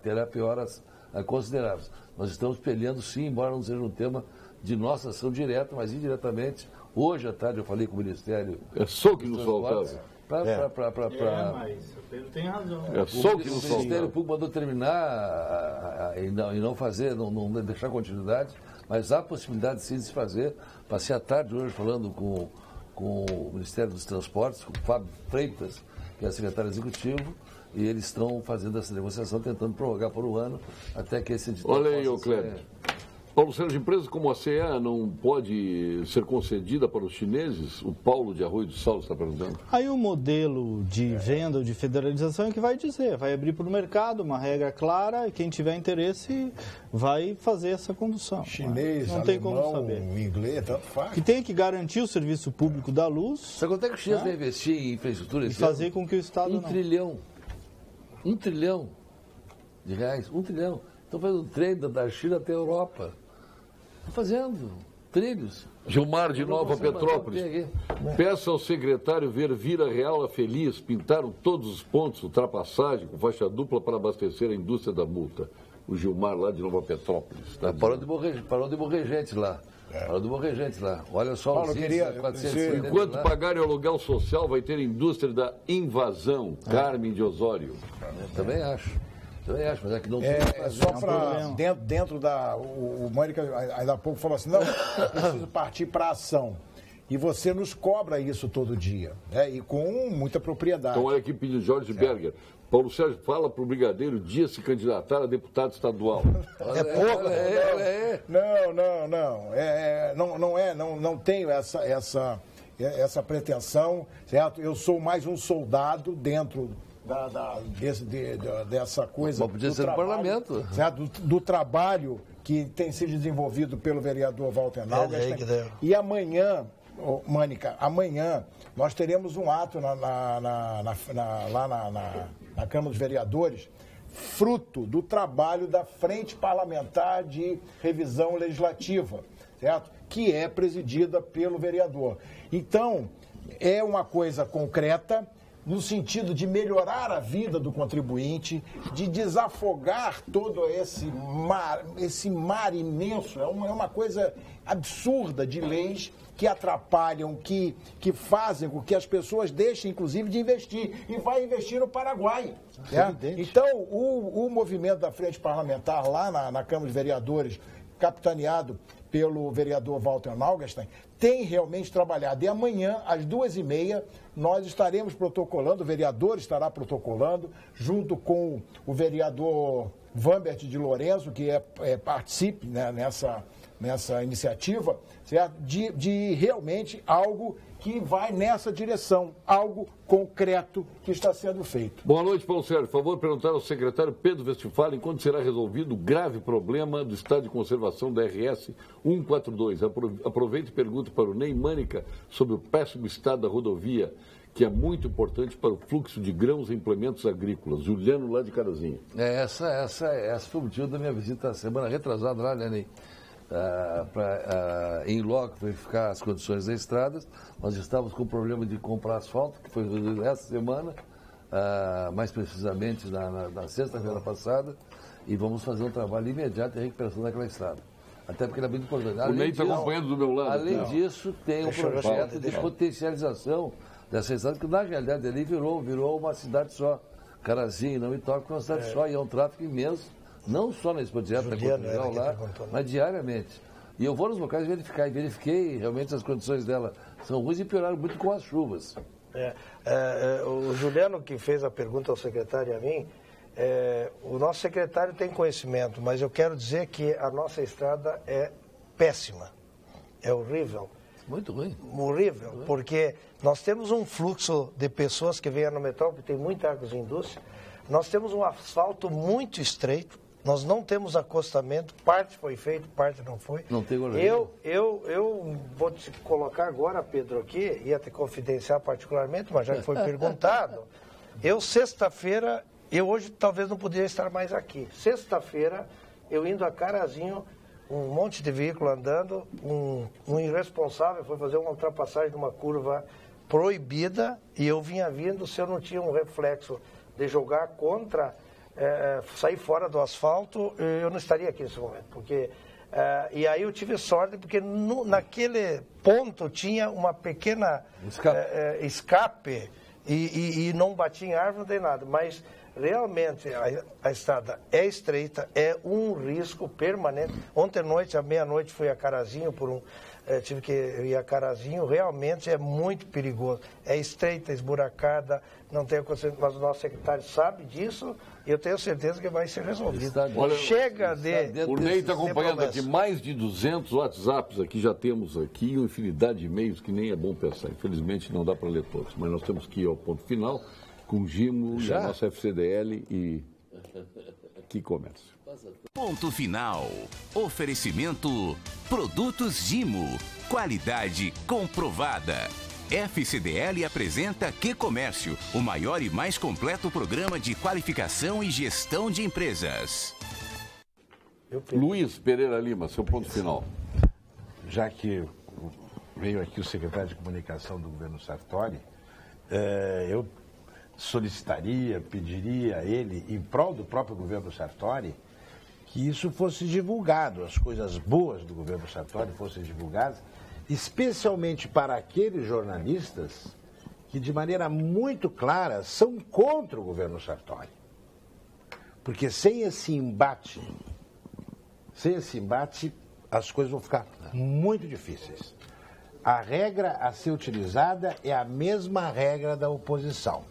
terá pioras consideráveis. Nós estamos peleando, sim, embora não seja um tema de nossa ação direta, mas indiretamente. Hoje à tarde eu falei com o Ministério só que nos faltava. Mas o Pedro tem razão. É só o que O nos Ministério faltava. Público mandou terminar e não fazer, não deixar continuidade, mas há possibilidade sim de se fazer. Passei a tarde hoje falando com o Ministério dos Transportes, com o Fábio Freitas, que é secretário executivo, e eles estão fazendo essa negociação, tentando prorrogar por um ano, até que esse edital Olha aí, possa ô Kleber. Paulo Sérgio, empresas como a CEA não pode ser concedida para os chineses? O Paulo de Arroio do Sal está perguntando. Aí o modelo de venda ou de federalização é que vai dizer, vai abrir para o mercado uma regra clara e quem tiver interesse vai fazer essa condução. Chinês, não tem como alemão, saber. inglês, tanto faz. Que tem que garantir o serviço público da luz Sabe quanto é que o China vai investir em infraestrutura e esse fazer ano? com que o Estado 1 não. trilhão. 1 trilhão de reais. 1 trilhão. Estão fazendo trem da China até a Europa. Estão fazendo trilhos. Gilmar de Nova Petrópolis. Peça ao secretário ver Vila Real a Feliz. Pintaram todos os pontos, ultrapassagem com faixa dupla para abastecer a indústria da multa. O Gilmar lá de Nova Petrópolis. Tá Parou de morrer gente lá. Parou de morrer gente lá. Olha só Paulo, os eu índices, queria- 470 Enquanto lá. pagarem o aluguel social, vai ter indústria da invasão. Carmen de Osório. Também acho, mas é que não tem o que É fazer. só para dentro da. O Mônica ainda há pouco falou assim: não, eu preciso partir para a ação. E você nos cobra isso todo dia, né? E com muita propriedade. Então olha aqui pedindo Jorge Berger. Paulo Sérgio, fala para o Brigadeiro Dias se candidatar a deputado estadual. É pouco, Não tenho essa pretensão, certo? Eu sou mais um soldado dentro dessa coisa. Mas podia ser no parlamento. Certo? Do trabalho que tem sido desenvolvido pelo vereador Walter Naugas. que deu. E amanhã, Mônica, amanhã nós teremos um ato lá na Câmara dos Vereadores, fruto do trabalho da Frente Parlamentar de Revisão Legislativa, certo? Que é presidida pelo vereador. Então, é uma coisa concreta, no sentido de melhorar a vida do contribuinte, de desafogar todo esse mar imenso. É uma coisa absurda de leis que atrapalham, que fazem com que as pessoas deixem, inclusive, de investir. E vai investir no Paraguai. Né? Então, o movimento da Frente Parlamentar lá na Câmara de Vereadores, capitaneado pelo vereador Walter Naugastein, tem realmente trabalhado. E amanhã, às 2h30, nós estaremos protocolando, o vereador estará protocolando, junto com o vereador Vambert de Lourenço, que participe, né, nessa iniciativa, certo? De realmente algo que vai nessa direção, algo concreto que está sendo feito. Boa noite, Paulo Sérgio. Por favor, perguntar ao secretário Pedro Westphalen quando será resolvido o grave problema do estado de conservação da RS 142. Aproveito e pergunto para o Ney Mânica sobre o péssimo estado da rodovia, que é muito importante para o fluxo de grãos e implementos agrícolas. Juliano, lá de Carazinho. Essa foi o motivo da minha visita semana retrasada lá, né, Ney? Em loco verificar as condições das estradas. Nós estávamos com problema de comprar asfalto, que foi resolvido essa semana, mais precisamente na sexta-feira passada, e vamos fazer um trabalho imediato de recuperação daquela estrada. Até porque era muito importante. O Ney está acompanhando do meu lado. Além disso, tem um projeto de potencialização dessa estrada, que na realidade ali virou uma cidade só. Carazinho, não me toca uma cidade só, e é um tráfego imenso. Não só na Expo Direto, na Portugal lá, mas diariamente. E eu vou nos locais verificar, e verifiquei realmente as condições dela são ruins e pioraram muito com as chuvas. O Juliano, que fez a pergunta ao secretário e a mim, o nosso secretário tem conhecimento, mas eu quero dizer que a nossa estrada é péssima, é horrível. Muito ruim. Horrível, porque nós temos um fluxo de pessoas que vêm no metrópole, tem muita agroindústria, nós temos um asfalto muito estreito, nós não temos acostamento, parte foi feito, parte não foi. Não tem goleiro. Eu vou te colocar agora, Pedro, aqui, ia te confidenciar particularmente, mas já que foi perguntado. Sexta-feira, hoje talvez não poderia estar mais aqui. Sexta-feira, eu indo a Carazinho, um monte de veículo andando, um irresponsável foi fazer uma ultrapassagem de uma curva proibida e eu vinha vindo, se eu não tinha um reflexo de jogar contra, sair fora do asfalto, eu não estaria aqui nesse momento. Porque, e aí eu tive sorte, porque naquele ponto tinha uma pequena escape E não bati em árvore, não tem nada. Mas realmente a estrada é estreita, é um risco permanente. Ontem à noite, à meia-noite, fui a Carazinho tive que ir a Carazinho, realmente é muito perigoso. É estreita, esburacada, não tem acontecido, mas o nosso secretário sabe disso e eu tenho certeza que vai ser resolvido. Chega de... O Ney está acompanhando aqui mais de 200 WhatsApps, aqui já temos aqui uma infinidade de e-mails que nem é bom pensar. Infelizmente não dá para ler todos, mas nós temos que ir ao ponto final com o Gimo e a nossa FCDL e Que Comércio. Ponto final. Oferecimento Produtos Gimo. Qualidade comprovada. FCDL apresenta Que Comércio, o maior e mais completo programa de qualificação e gestão de empresas. Luiz Pereira Lima, seu ponto final. Já que veio aqui o secretário de Comunicação do governo Sartori, eu solicitaria, pediria a ele, em prol do próprio governo Sartori, que isso fosse divulgado, as coisas boas do governo Sartori fossem divulgadas, especialmente para aqueles jornalistas que, de maneira muito clara, são contra o governo Sartori. Porque sem esse embate, as coisas vão ficar muito difíceis. A regra a ser utilizada é a mesma regra da oposição.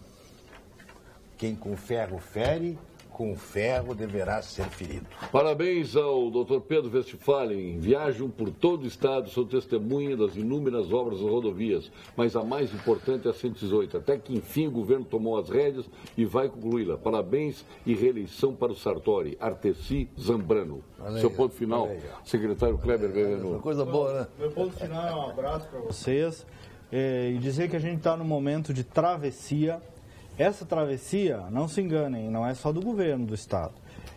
Quem com ferro fere, com ferro deverá ser ferido. Parabéns ao Dr. Pedro Westphalen. Viajam por todo o estado, são testemunha das inúmeras obras das rodovias, mas a mais importante é a 118, até que enfim o governo tomou as rédeas e vai concluí-la. Parabéns e reeleição para o Sartori. Arteci Zambrano. Seu ponto final, secretário Kleber Vereno. Coisa boa, né? Meu ponto final é um abraço para vocês e dizer que a gente está num momento de travessia. Essa travessia, não se enganem, não é só do governo do estado.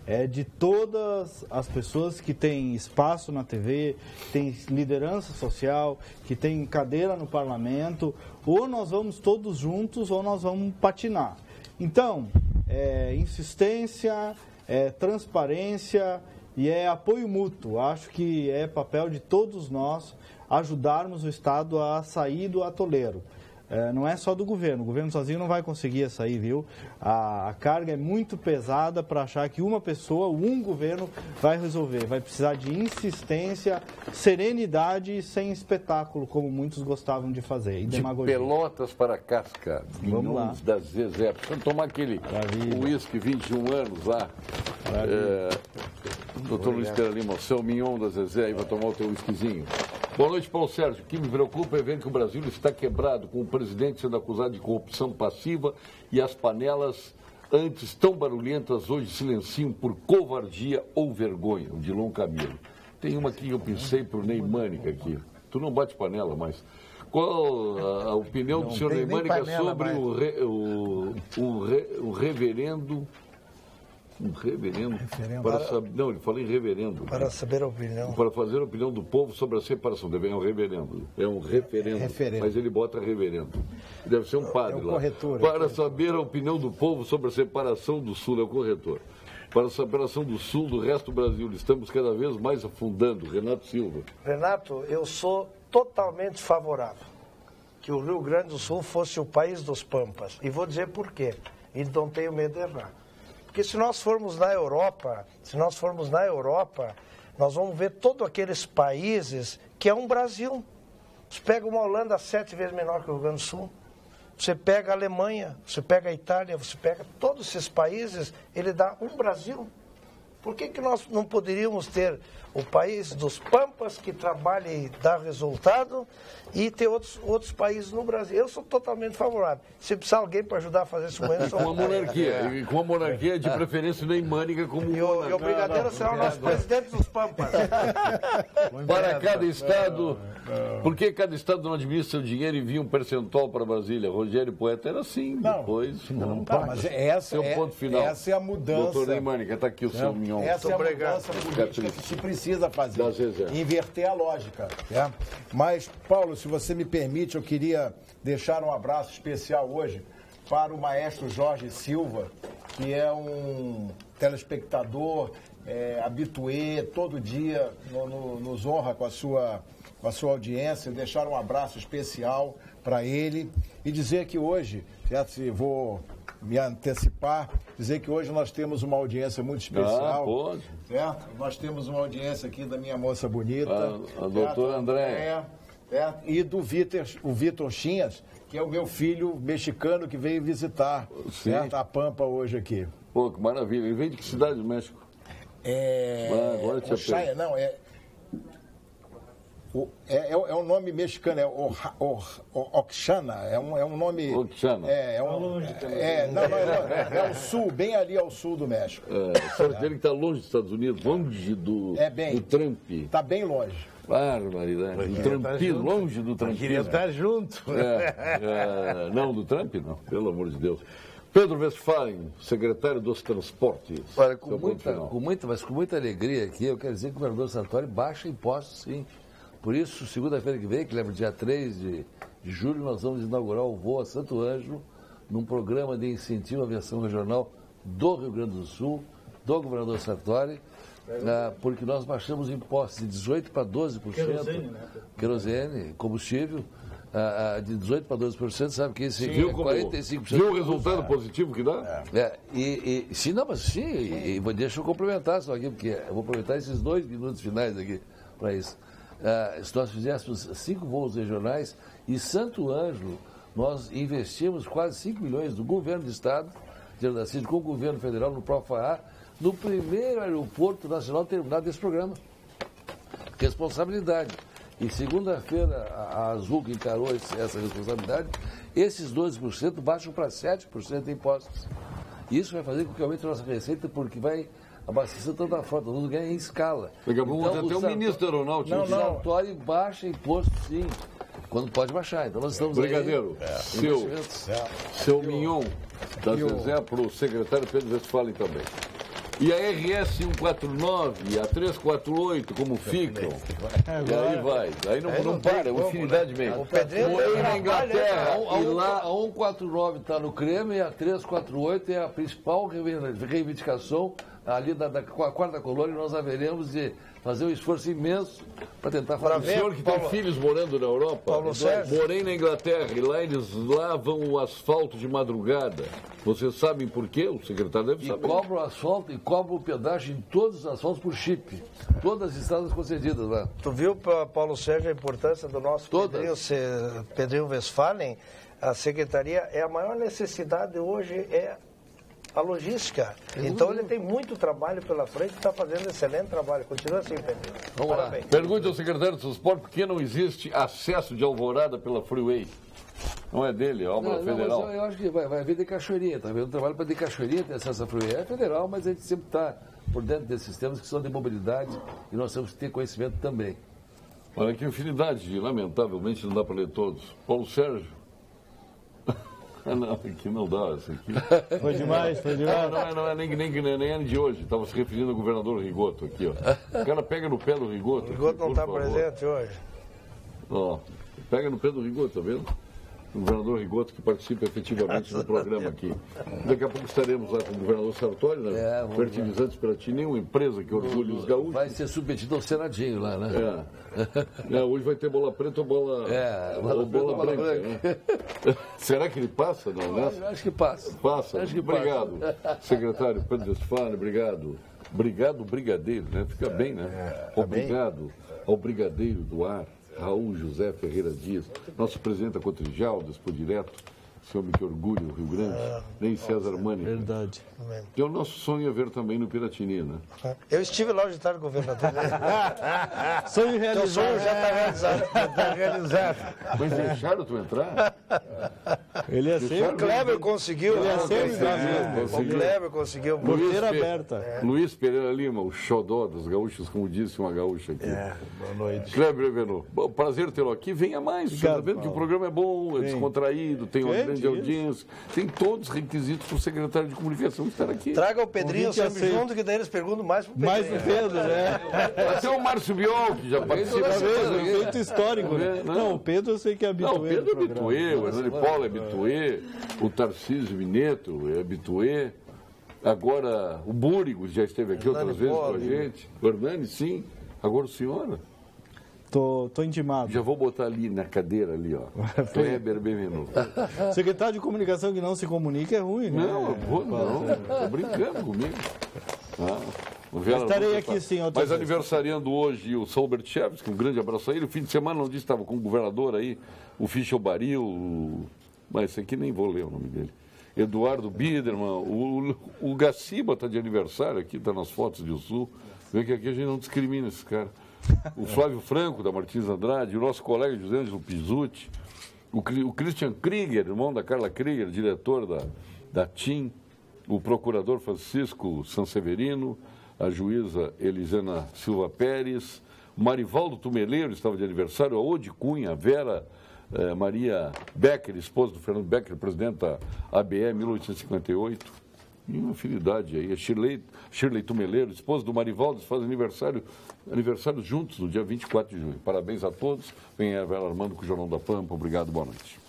É de todas as pessoas que têm espaço na TV, que têm liderança social, que têm cadeira no parlamento. Ou nós vamos todos juntos ou nós vamos patinar. Então, é insistência, é transparência e é apoio mútuo. Acho que é papel de todos nós ajudarmos o estado a sair do atoleiro. Não é só do governo, o governo sozinho não vai conseguir sair, viu? A carga é muito pesada para achar que uma pessoa, um governo vai resolver. Vai precisar de insistência, serenidade e sem espetáculo, como muitos gostavam de fazer. E demagogia. De Pelotas para Casca, Vamos lá. das Zezé. Vamos tomar aquele uísque 21 anos lá. Doutor Luiz Pereira Lima, o seu mignon da Zezé, aí vai tomar o teu uísquezinho. Boa noite, Paulo Sérgio. O que me preocupa é ver que o Brasil está quebrado, com o presidente sendo acusado de corrupção passiva e as panelas antes tão barulhentas hoje silenciam por covardia ou vergonha. O Dilon Camilo. Tem uma aqui que eu pensei para o Ney Mânica aqui. Tu não bate panela, mas... Qual a opinião do senhor Ney Mânica sobre o reverendo... Um reverendo. Não, ele falou em reverendo. Para saber a opinião. Para fazer a opinião do povo sobre a separação. Deve ser um reverendo. É um referendo. Mas ele bota reverendo. Deve ser um padre lá. Corretor. Para saber a opinião do povo sobre a separação do Sul. É o corretor. Para a separação do Sul do resto do Brasil. Estamos cada vez mais afundando. Renato Silva. Renato, eu sou totalmente favorável que o Rio Grande do Sul fosse o país dos Pampas. E vou dizer por quê. E não tenho medo de errar. Porque se nós formos na Europa, nós vamos ver todos aqueles países que é um Brasil. Você pega uma Holanda 7 vezes menor que o Rio Grande do Sul. Você pega a Alemanha, você pega a Itália, você pega todos esses países, ele dá um Brasil. Por que nós não poderíamos ter o país dos Pampas que trabalha e dá resultado e ter outros países no Brasil? Eu sou totalmente favorável. Se precisar alguém para ajudar a fazer isso, eu sou com a monarquia. E com a monarquia, de preferência, nem Mânica como monarquia. E o Brigadeiro será o nosso presidente dos Pampas. Para cada estado... Por que cada estado não administra o dinheiro e envia um percentual para Brasília? Rogério Poeta era assim, depois... Não, mas essa é o ponto final. Essa é a mudança. Doutor Ney Mânica, está aqui o seu mignon. Essa é a mudança política que se precisa fazer. Inverter a lógica. Mas, Paulo, se você me permite, eu queria deixar um abraço especial hoje para o maestro Jorge Silva, que é um telespectador, habitué, todo dia nos honra com a sua audiência. Deixar um abraço especial para ele e dizer que hoje, certo? Se vou me antecipar, dizer que hoje nós temos uma audiência muito especial. Pode. Certo? Nós temos uma audiência aqui da minha moça bonita. A doutora Andréia. Certo? E do Vitor Chinhas, que é o meu filho mexicano que veio visitar, certo? A Pampa hoje aqui. Pô, que maravilha. Ele vem de que cidade do México? Agora te Oxaya, não, é um nome mexicano, é Oxana, é um nome... Oxana. É o sul, bem ali ao sul do México. Sorte dele que está longe dos Estados Unidos, longe do Trump. Está bem longe. Barbaridade. Do Trump, longe do Trump. Queria estar junto. Não, do Trump não, pelo amor de Deus. Pedro Westphalen, secretário dos Transportes. Olha, com muita alegria aqui, eu quero dizer que o governador Sartori baixa impostos, sim. Por isso, segunda-feira que vem, que leva dia 3 de julho, nós vamos inaugurar o voo a Santo Ângelo, num programa de incentivo à aviação regional do Rio Grande do Sul, do governador Sartori, porque nós baixamos impostos de 18% para 12%. Querosene, combustível. De 18% para 12%, sabe que esse viu 45%. Viu o resultado positivo que dá? Deixa eu complementar só aqui, porque eu vou aproveitar esses 2 minutos finais aqui para isso. Se nós fizéssemos 5 voos regionais e Santo Ângelo, nós investimos quase 5 milhões do governo do Estado, com o governo federal no PROFAA, no primeiro aeroporto nacional terminado desse programa. Responsabilidade. E segunda-feira, a Azul que encarou essa responsabilidade, esses 12% baixam para 7% de impostos. Isso vai fazer com que aumente a nossa receita, porque vai abastecer toda a frota, todo mundo ganha em escala. Daqui a pouco até o ministro da Aeronáutica. O Sartori baixa imposto, sim, quando pode baixar. Então nós estamos Brigadeiro, seu Mignon, da Zezé, para o secretário Pedro Westphalen também. E a RS 149 e a 348, como ficam? E aí vai. Aí não para, é uma infinidade mesmo. Morei na Inglaterra. E lá a 149 está no creme e a 348 é a principal reivindicação ali com a quarta colônia. Nós haveremos de fazer um esforço imenso para tentar fazer. O senhor que tem filhos morando na Europa, morei na Inglaterra e lá eles lavam o asfalto de madrugada. Vocês sabem por quê? O secretário deve saber. E cobra o asfalto e cobra o pedágio em todos os asfaltos por chip. Todas as estradas concedidas lá. Tu viu, Paulo Sérgio, a importância do nosso Pedrinho Westphalen? A secretaria, a maior necessidade hoje é a logística. Então ele tem muito trabalho pela frente e está fazendo excelente trabalho. Continua assim, Pedro. Vamos lá. Pergunte ao secretário de Transporte por que não existe acesso de Alvorada pela Freeway. Não é dele, é obra federal. Mas eu acho que vai vir de Cachoeirinha, tá vendo? O trabalho para de Cachoeirinha ter acesso à Freeway é federal, mas a gente sempre está por dentro desses sistemas que são de mobilidade e nós temos que ter conhecimento também. Olha que infinidade, lamentavelmente não dá para ler todos. Paulo Sérgio. Não, aqui não dá, essa aqui. Foi demais. Não é nem de hoje. Estava se referindo ao governador Rigoto aqui, ó. O cara pega no pé do Rigoto. O Rigoto não está presente hoje. Ó, pega no pé do Rigoto, tá vendo? O governador Rigoto que participa efetivamente do programa aqui. Daqui a pouco estaremos lá com o governador Sartori, né? Fertilizantes Piratini, uma empresa que orgulha os gaúchos. Vai ser submetido ao Senadinho lá, né? Hoje vai ter bola preta ou bola branca. Né? Será que ele passa? Não, né? Eu acho que passa. Obrigado. Secretário Pedro Westphalen, obrigado. Obrigado, brigadeiro, né? Fica bem, né? Obrigado ao brigadeiro do ar. Raul José Ferreira Dias, nosso presidente da Cotrijal, do Expo Direto, esse homem que orgulha o Rio Grande, nem César Mani. Verdade. E o nosso sonho é ver também no Piratini, né? Eu estive lá hoje de tarde, governador. Sonho realizado. Teu sonho já está realizado. Mas deixaram tu entrar? Ele é sempre... O Kleber conseguiu. Ele é sempre O Kleber conseguiu. Porteira aberta. Luiz Pereira Lima, o xodó dos gaúchos, como disse uma gaúcha aqui. Boa noite. Kleber Evenu, prazer tê-lo aqui. Venha mais. Você está vendo que o programa é bom, é descontraído, tem uma grande audiência, tem todos os requisitos para o secretário de comunicação estar aqui. Traga o Pedrinho sempre junto, que daí eles perguntam mais pro Pedro. Mais pro Pedro, né? Até o Márcio Biol, que já participa. É um feito histórico, né? Não, o Pedro eu sei que é habituê. Não, o Pedro é habituê, o Hernani Polo é habituê, o Tarcísio Mineto é habituê. Agora, o Búrigo já esteve aqui outras vezes com a gente. O Hernani, sim. Agora o senhor. Tô intimado. Já vou botar ali na cadeira ali, ó. Kleber Benvenuto. Secretário de comunicação que não se comunica é ruim, né? Não, tô brincando comigo. Estarei aqui sim. Mas aniversariando hoje o Solbert Chevsky, um grande abraço a ele. O fim de semana, não disse, estava com o governador aí, o Fischel Baril, mas esse aqui nem vou ler o nome dele. Eduardo Biederman, o Gaciba está de aniversário aqui, está nas fotos do Sul. Vê que aqui a gente não discrimina esse cara. O Flávio Franco, da Martins Andrade, o nosso colega José Ângelo Pizzuti, o Christian Krieger, irmão da Carla Krieger, diretor da TIM, o procurador Francisco Sanseverino, a juíza Elisena Silva Pérez, o Marivaldo Tumeleiro estava de aniversário, a Ode Cunha, a Vera Maria Becker, esposa do Fernando Becker, presidente da ABE 1858. E uma afinidade aí, a Shirley Tumeleiro, esposa do Marivaldo, faz aniversário juntos no dia 24 de junho. Parabéns a todos. Vem a Vera Armando com o Jornal da Pampa. Obrigado, boa noite.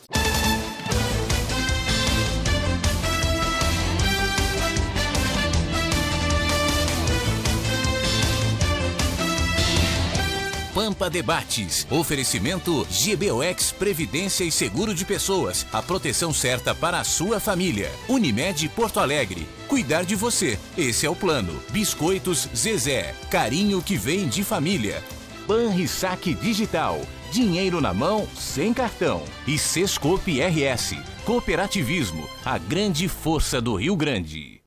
Pampa Debates. Oferecimento GBOX Previdência e Seguro de Pessoas. A proteção certa para a sua família. Unimed Porto Alegre. Cuidar de você. Esse é o plano. Biscoitos Zezé. Carinho que vem de família. Banrisac Digital. Dinheiro na mão, sem cartão. E Sescope RS. Cooperativismo. A grande força do Rio Grande.